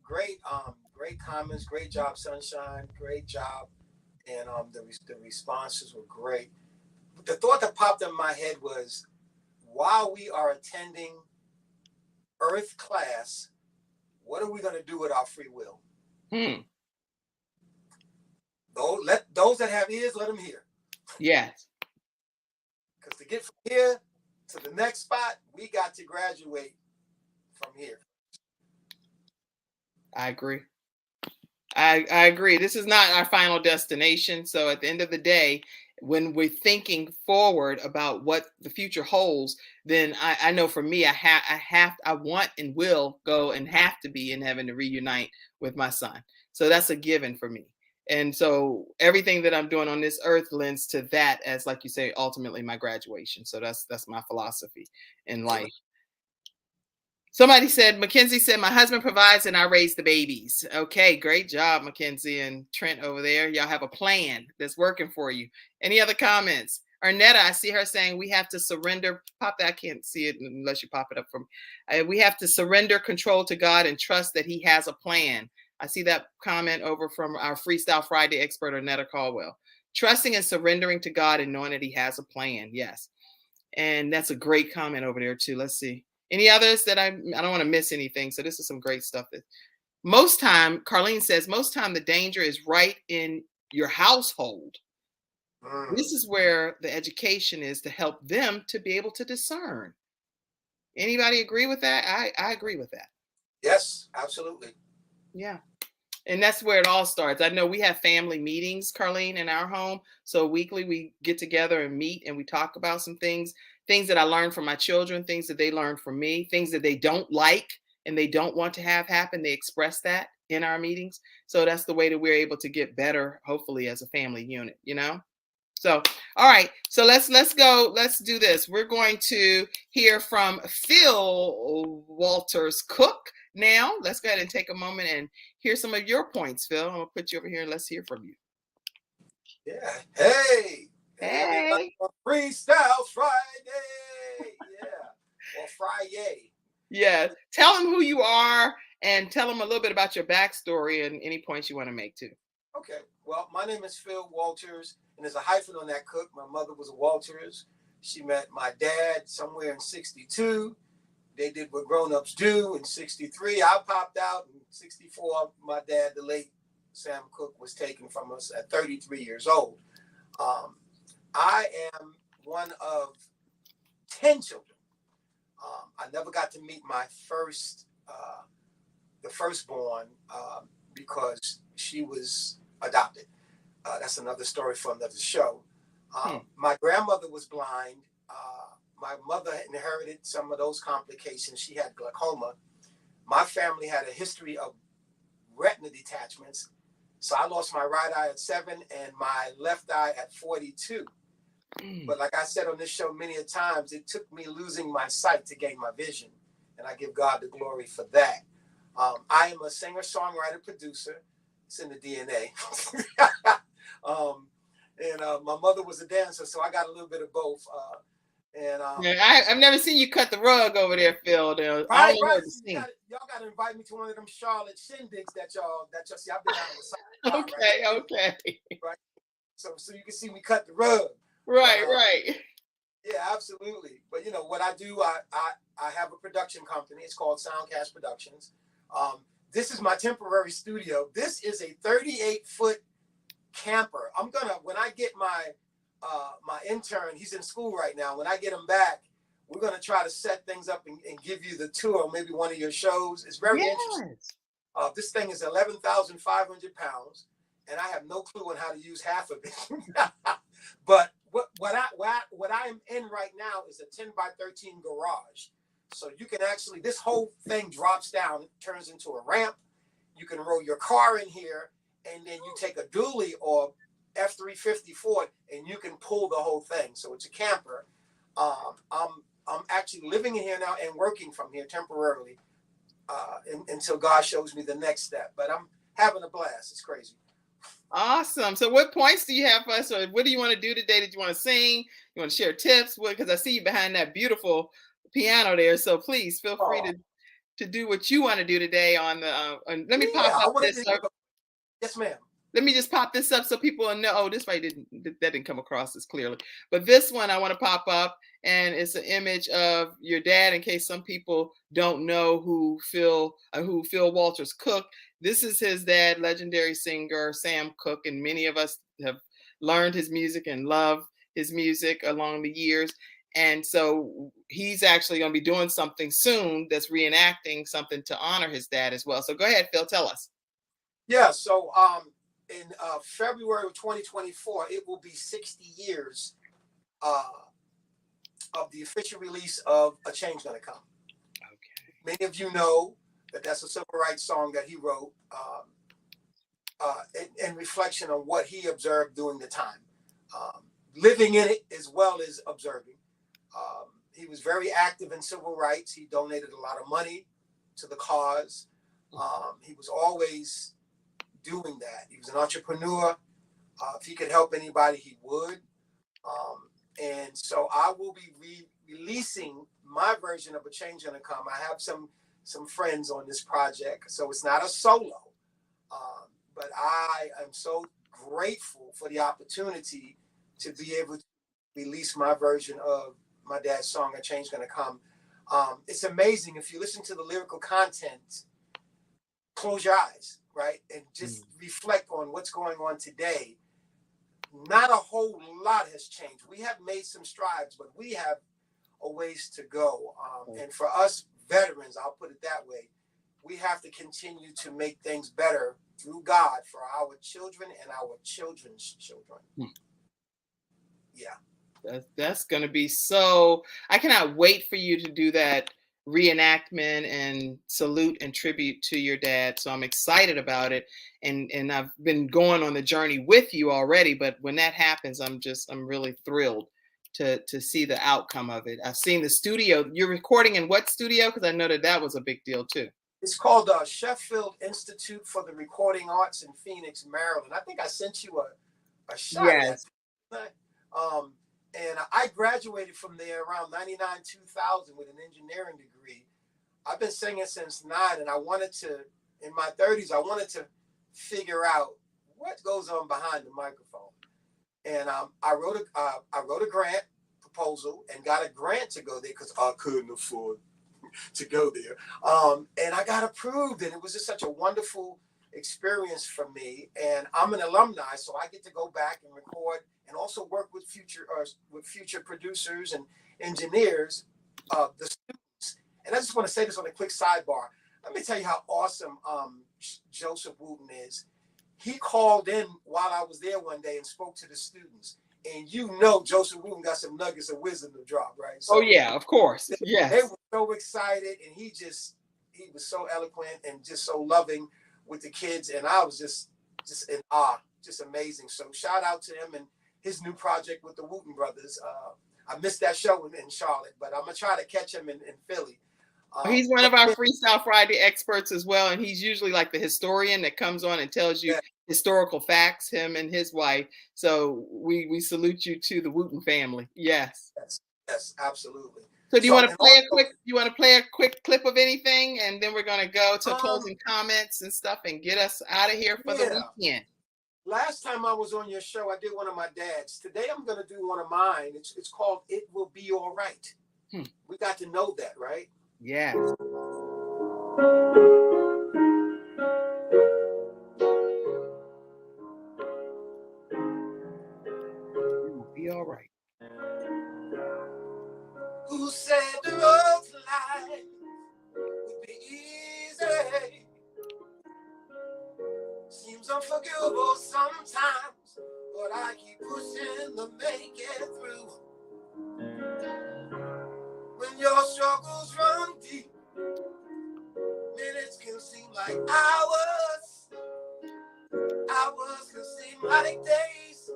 comments. Great job, Sunshine. Great job. And the responses were great. The thought that popped in my head was, while we are attending Earth class, what are we going to do with our free will? Let those that have ears, let them hear. Yes. Because to get from here to the next spot, we got to graduate from here. I agree. I agree. This is not our final destination. So at the end of the day, when we're thinking forward about what the future holds, then I know for me, I want and will go and have to be in heaven to reunite with my son. So that's a given for me. And so everything that I'm doing on this earth lends to that as, like you say, ultimately my graduation. So that's my philosophy in life. Somebody said, Mackenzie said, my husband provides and I raise the babies. Okay, great job, Mackenzie and Trent over there. Y'all have a plan that's working for you. Any other comments? Ernetta, I see her saying we have to surrender. Pop that. I can't see it unless you pop it up for me. We have to surrender control to God and trust that he has a plan. I see that comment over from our Freestyle Friday expert, Ernetta Caldwell. Trusting and surrendering to God and knowing that he has a plan. Yes. And that's a great comment over there too. Let's see. Any others that I don't want to miss anything. So this is some great stuff. That most time, Carlene says, most time the danger is right in your household. This is where the education is to help them to be able to discern. Anybody agree with that? I agree with that. Yes, absolutely. Yeah. And that's where it all starts. I know we have family meetings, Carlene, in our home. So weekly we get together and meet and we talk about some things that I learned from my children, things that they learned from me, things that they don't like and they don't want to have happen. They express that in our meetings. So that's the way that we're able to get better, hopefully, as a family unit, you know? So, all right. So let's go. Let's do this. We're going to hear from Phil Walters-Cooke now. Let's go ahead and take a moment and hear some of your points, Phil. I'm going to put you over here and let's hear from you. Yeah. Hey. Hey. Freestyle Friday. Yeah. Or Friday. Yeah. Tell them who you are and tell them a little bit about your backstory and any points you want to make too. Okay. Well, my name is Phil Walters, and there's a hyphen on that Cook. My mother was a Walters. She met my dad somewhere in 62. They did what grown-ups do in 63. I popped out in 64. My dad, the late Sam Cooke, was taken from us at 33 years old. I am one of 10 children. I never got to meet my the firstborn, because she was adopted. That's another story for another show. My grandmother was blind. My mother inherited some of those complications. She had glaucoma. My family had a history of retina detachments. So I lost my right eye at 7 and my left eye at 42. But like I said on this show many a times, it took me losing my sight to gain my vision. And I give God the glory for that. I am a singer, songwriter, producer. It's in the DNA. My mother was a dancer, so I got a little bit of both. I've never seen you cut the rug over there, Phil. Right. Y'all got to invite me to one of them Charlotte shindigs that y'all see. I've been out on the side. Okay. Right. So you can see me cut the rug. Right. Yeah, absolutely. But you know what I do? I have a production company. It's called Soundcast Productions. This is my temporary studio. This is a 38-foot camper. When I get my intern, he's in school right now. When I get him back, we're gonna try to set things up and give you the tour, maybe one of your shows. It's very interesting. This thing is 11,500 pounds, and I have no clue on how to use half of it. But what I am in right now is a 10 by 13 garage. So you can actually, this whole thing drops down, turns into a ramp. You can roll your car in here, and then you take a dually or F-350 Ford, and you can pull the whole thing. So it's a camper. I'm actually living in here now and working from here temporarily until God shows me the next step. But I'm having a blast. It's crazy. Awesome. So what points do you have for us? Or what do you want to do today? Did you want to sing? You want to share tips? Because I see you behind that beautiful piano there. So please feel free to do what you want to do today on the, let me pop up this up. Yes, ma'am. Let me just pop this up so people will know. Oh, this right that didn't come across as clearly. But this one I want to pop up, and it's an image of your dad in case some people don't know who Phil Walters-Cooke. This is his dad, legendary singer Sam Cooke, and many of us have learned his music and love his music along the years. And so he's actually going to be doing something soon that's reenacting something to honor his dad as well. So go ahead, Phil, tell us. Yeah, so in February of 2024, it will be 60 years of the official release of A Change Gonna Come. Okay. Many of you know that's a civil rights song that he wrote in reflection on what he observed during the time. Living in it as well as observing. He was very active in civil rights. He donated a lot of money to the cause. He was always doing that. He was an entrepreneur. If he could help anybody, he would. And so I will be releasing my version of A Change Gonna Come. I have some friends on this project, so it's not a solo. But I am so grateful for the opportunity to be able to release my version of my dad's song, A Change Gonna Come. It's amazing. If you listen to the lyrical content, close your eyes, right? And just reflect on what's going on today. Not a whole lot has changed. We have made some strides, but we have a ways to go. And for us veterans, I'll put it that way, we have to continue to make things better through God for our children and our children's children. Yeah. That's going to be so, I cannot wait for you to do that reenactment and salute and tribute to your dad. So I'm excited about it. And I've been going on the journey with you already, but when that happens, I'm really thrilled to see the outcome of it. I've seen the studio. You're recording in what studio? Because I know that was a big deal too. It's called Sheffield Institute for the Recording Arts in Phoenix, Maryland. I think I sent you a shot. Yes. And I graduated from there around 99, 2000 with an engineering degree. I've been singing since 9, and I wanted to, in my 30s, I wanted to figure out what goes on behind the microphone. And I wrote a grant proposal and got a grant to go there because I couldn't afford to go there. And I got approved, and it was just such a wonderful experience for me. And I'm an alumni, so I get to go back and record and also work with future producers and engineers, the students. And I just want to say this on a quick sidebar. Let me tell you how awesome Joseph Wooten is. He called in while I was there one day and spoke to the students. And Joseph Wooten got some nuggets of wisdom to drop, right? So, oh yeah, of course. Yes. They were so excited, and he was so eloquent and just so loving with the kids. And I was just in awe, just amazing. So shout out to him and his new project with the Wooten brothers. I missed that show in Charlotte, but I'm going to try to catch him in Philly. He's one of our Freestyle Friday experts as well, and he's usually like the historian that comes on and tells you historical facts, him and his wife. So we salute you to the Wooten family. Yes. Yes, absolutely. So do you want to play a quick clip of anything, and then we're going to go to closing comments and stuff and get us out of here for the weekend? Last time I was on your show, I did one of my dad's. Today I'm going to do one of mine. It's called "It Will Be All Right." We got to know that, right? Yeah. It will be all right. Who said the road to life would be easy? Seems unforgivable sometimes, but I keep pushing to make it through. When your struggles run deep, minutes can seem like hours. Hours can seem like days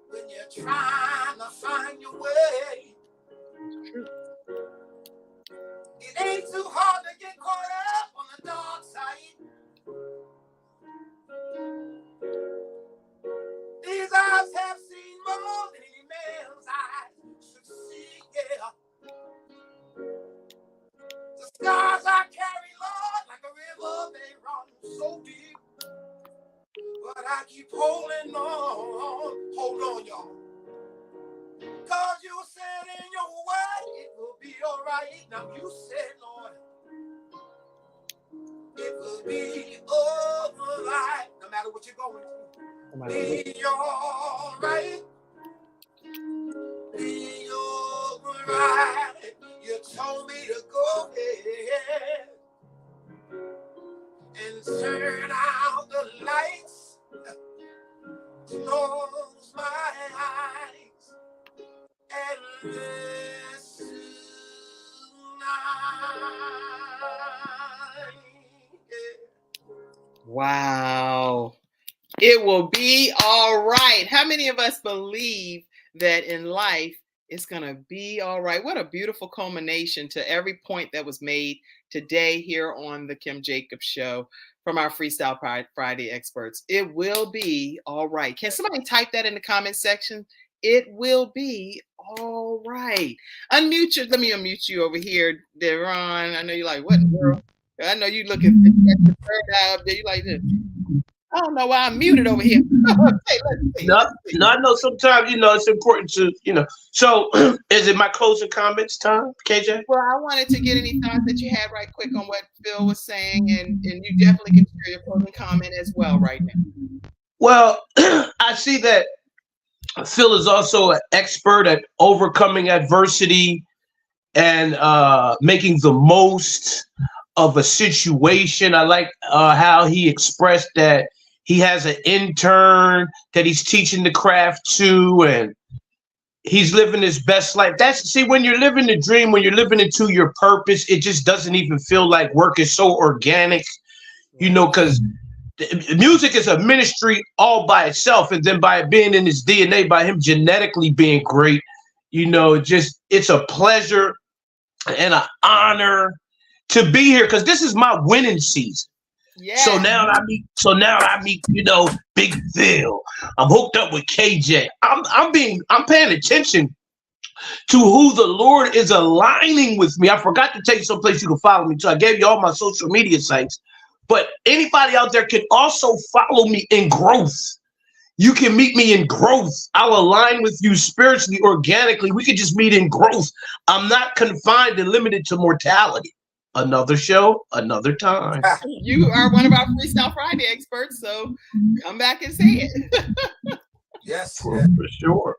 when you're trying to find your way. It ain't too hard to get caught up on the dark side. These eyes have seen more than any man's eyes should see, yeah. The scars I carry, Lord, like a river, they run so deep. But I keep holding on. Hold on, y'all. Cause you said in your word, it will be all right. Now you said, Lord, it will be all right. No matter what you're going through, be all right. Be all right. You told me to go ahead and turn out the lights, close my eyes, and listen tonight. Wow. It will be all right. How many of us believe that in life it's going to be all right? What a beautiful culmination to every point that was made today here on the Kim Jacobs Show from our Freestyle Friday experts. It will be all right. Can somebody type that in the comment section? It will be all right. Unmute you. Let me unmute you over here, Daron. I know you're like, what in the world? I know you looking at the third eye up there. You like this. I don't know why I'm muted over here. Okay, let's see. No, I know sometimes, it's important to, So is it my closing comments time, KJ? Well, I wanted to get any thoughts that you had right quick on what Phil was saying, and you definitely can share your closing comment as well right now. Well, I see that Phil is also an expert at overcoming adversity and making the most of a situation. I like how he expressed that he has an intern that he's teaching the craft to, and he's living his best life. When you're living the dream, when you're living into your purpose, it just doesn't even feel like work. Is so organic, because music is a ministry all by itself. And then by it being in his DNA, by him genetically being great, it's a pleasure and an honor to be here, because this is my winning season. Yeah. So now I meet, Big Phil. I'm hooked up with KJ. I'm paying attention to who the Lord is aligning with me. I forgot to tell you someplace you can follow me. So I gave you all my social media sites. But anybody out there can also follow me in growth. You can meet me in growth. I'll align with you spiritually, organically. We could just meet in growth. I'm not confined and limited to mortality. Another show, another time. You are one of our Freestyle Friday experts, so come back and say it. Yes, for sure.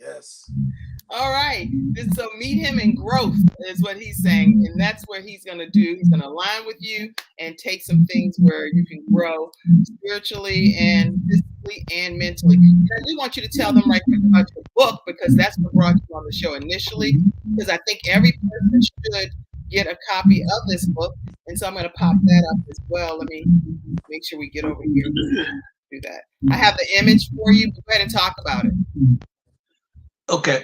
Yes. All right. So meet him in growth is what he's saying. And that's what he's going to do. He's going to align with you and take some things where you can grow spiritually and physically and mentally. And I do want you to tell them right quick about your book, because that's what brought you on the show initially. Because I think every person should get a copy of this book. And so I'm going to pop that up as well. Let me make sure we get over here and do that. I have the image for you. Go ahead and talk about it. Okay.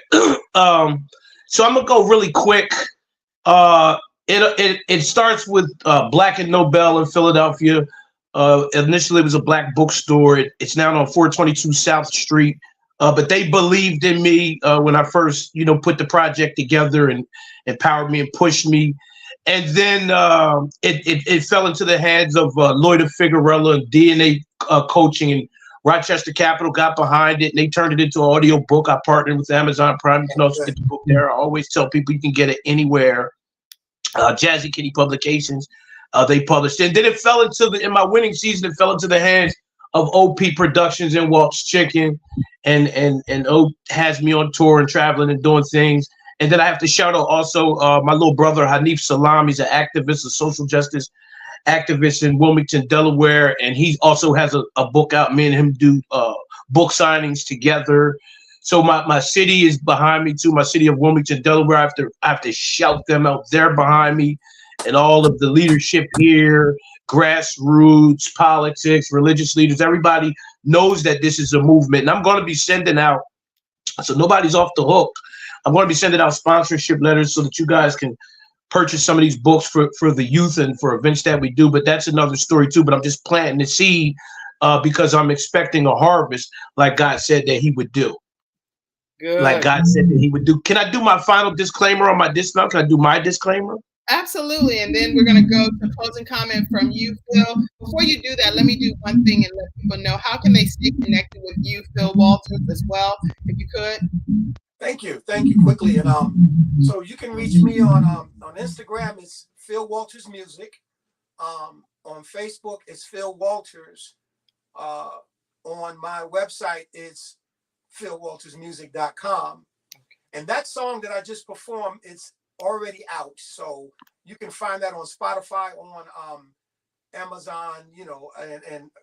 So I'm gonna go really quick. It starts with Black and Nobel in Philadelphia. Initially, it was a black bookstore. It's now on 422 South Street. But they believed in me when I first, put the project together and empowered me and pushed me. And then it fell into the hands of Lloyd Figueroa and DNA Coaching, and Rochester Capital got behind it, and they turned it into an audio book. I partnered with Amazon Prime. You can also get the book there. I always tell people you can get it anywhere. Jazzy Kitty Publications, they published it. And then it fell in my winning season, it fell into the hands of OP Productions and Walt's Chicken, and O has me on tour and traveling and doing things. And then I have to shout out also my little brother Hanif Salam. He's an activist, a social justice activist in Wilmington, Delaware, and he also has a book out. Me and him do book signings together. So my city is behind me too. My city of Wilmington, Delaware. I have to shout them out. They're behind me, and all of the leadership here, grassroots, politics, religious leaders. Everybody knows that this is a movement, and I'm going to be sending out. So nobody's off the hook. I'm going to be sending out sponsorship letters so that you guys can purchase some of these books for the youth and for events that we do. But that's another story too. But I'm just planting the seed because I'm expecting a harvest, like God said that he would do. Good. Like God said that he would do. Can I do my final disclaimer on my discount? Can I do my disclaimer? Absolutely. And then we're going to go to closing comment from you, Phil. Before you do that, let me do one thing and let people know, how can they stay connected with you, Phil Walters, as well, if you could? Thank you quickly. And so you can reach me on Instagram. It's Phil Walters Music. On Facebook, it's Phil Walters. On my website, it's philwaltersmusic.com. And that song that I just performed, it's already out. So you can find that on Spotify, on Amazon,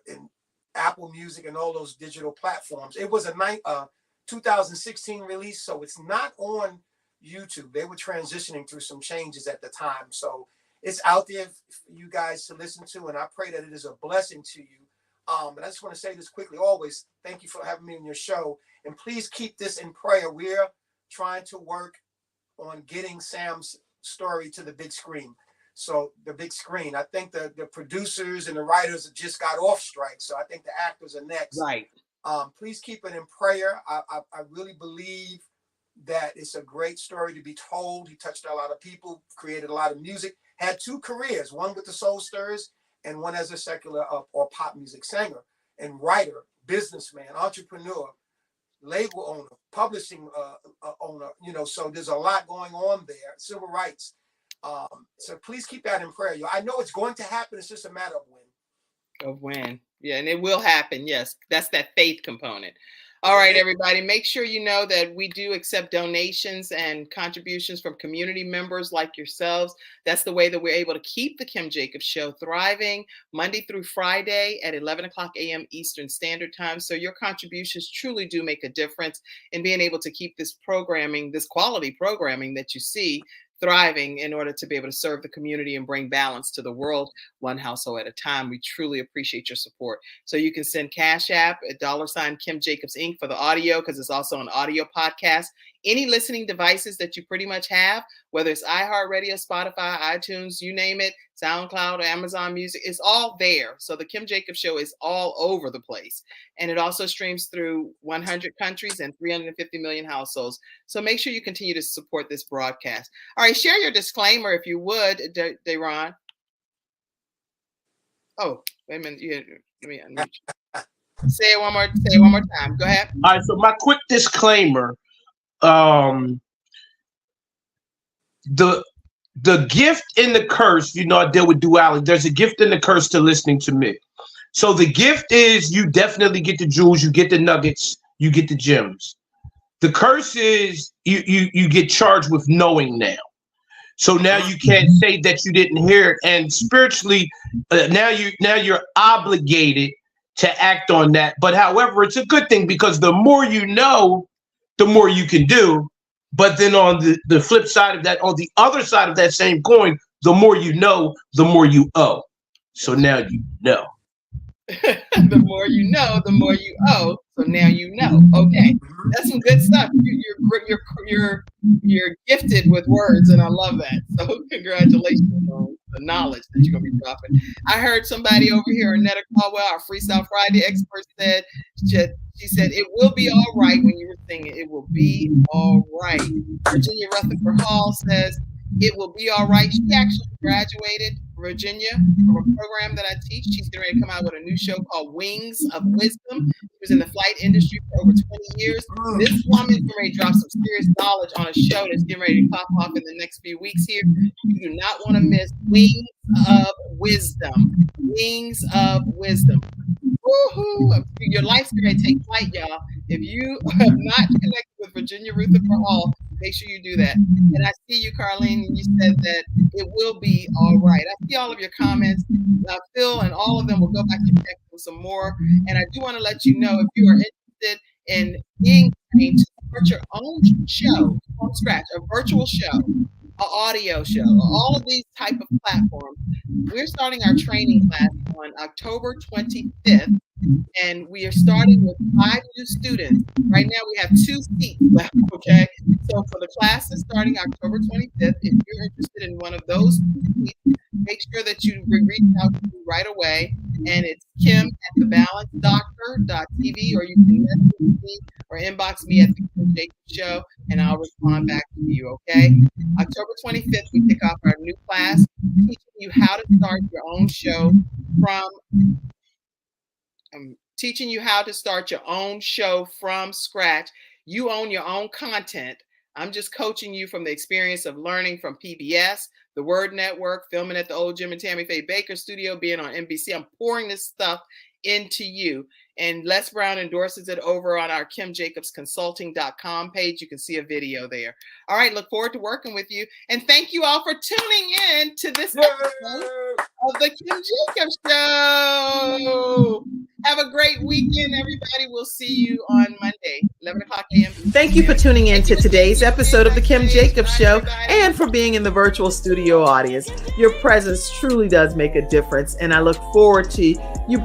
and Apple Music and all those digital platforms. It was a 2016 release, so it's not on YouTube. They were transitioning through some changes at the time. So it's out there for you guys to listen to, and I pray that it is a blessing to you. And I just want to say this quickly, always, thank you for having me on your show. And please keep this in prayer. We're trying to work on getting Sam's story to the big screen. So the big screen, I think the producers and the writers have just got off strike. So I think the actors are next. Right. Please keep it in prayer. I really believe that it's a great story to be told. He touched a lot of people, created a lot of music, had two careers, one with the Soul Stirrers and one as a secular or pop music singer. and writer, businessman, entrepreneur, label owner, publishing owner, so there's a lot going on there, civil rights. So please keep that in prayer. I know it's going to happen. It's just a matter of when. Yeah, and it will happen. Yes, that's that faith component. All right, everybody, make sure you know that we do accept donations and contributions from community members like yourselves. That's the way that we're able to keep the Kim Jacobs Show thriving Monday through Friday at 11 o'clock a.m. Eastern Standard Time. So your contributions truly do make a difference in being able to keep this programming, this quality programming that you see, thriving in order to be able to serve the community and bring balance to the world, one household at a time. We truly appreciate your support. So you can send Cash App at $ Kim Jacobs Inc. for the audio, because it's also an audio podcast. Any listening devices that you pretty much have, whether it's iHeartRadio, Spotify, iTunes, you name it, SoundCloud, Amazon Music, it's all there. So the Kim Jacobs Show is all over the place. And it also streams through 100 countries and 350 million households. So make sure you continue to support this broadcast. All right, share your disclaimer if you would, Daron. Oh, wait a minute. Let me unmute you. Say it one more time. Go ahead. All right, so my quick disclaimer. The gift and the curse, I deal with duality. There's a gift and the curse to listening to me. So the gift is you definitely get the jewels, you get the nuggets, you get the gems. The curse is you get charged with knowing now. So now you can't say that you didn't hear it. And spiritually, now you're obligated to act on that. But however, it's a good thing, because the more you know, the more you can do. But then on the flip side of that, on the other side of that same coin, the more you know, the more you owe. So now you know. The more you know, the more you owe. So now you know. Okay, that's some good stuff. You're gifted with words, and I love that. So congratulations on the knowledge that you're gonna be dropping. I heard somebody over here, Ernetta Caldwell, our Freestyle Friday expert, said she said it will be all right when you were singing. It will be all right. Virginia Rutherford Hall says it will be all right. She actually graduated, Virginia, from a program that I teach. She's getting ready to come out with a new show called Wings of Wisdom. She was in the flight industry for over 20 years. This woman is getting ready to drop some serious knowledge on a show that's getting ready to pop off in the next few weeks here. You do not want to miss Wings of Wisdom. Wings of Wisdom. Woohoo! Your life's going to take flight, y'all. If you have not connected with Virginia Rutherford Hall, make sure you do that. And I see you, Carlene, and you said that it will be all right. I see all of your comments. Phil and all of them will go back and check for some more. And I do want to let you know, if you are interested in being trained to start your own show from scratch, a virtual show, an audio show, all of these type of platforms, we're starting our training class on October 25th. And we are starting with 5 new students. Right now we have 2 seats left, okay? So for the class that's starting October 25th, if you're interested in one of those seats, make sure that you reach out to me right away. And it's kim@thebalancedoctor.tv, or you can message me or inbox me at the Kim Jacobs Show, and I'll respond back to you, okay? October 25th, we kick off our new class, teaching you how to start your own show from teaching you how to start your own show from scratch. You own your own content. I'm just coaching you from the experience of learning from PBS, the Word Network, filming at the old Jim and Tammy Faye Baker studio, being on NBC. I'm pouring this stuff into you. And Les Brown endorses it over on our KimJacobsConsulting.com page. You can see a video there. All right, look forward to working with you. And thank you all for tuning in to this episode of the Kim Jacobs Show. Have a great weekend, everybody. We'll see you on Monday, 11 o'clock a.m. Thank you for tuning in to today's episode of the Kim Jacobs Show, and for being in the virtual studio audience. Your presence truly does make a difference, and I look forward to you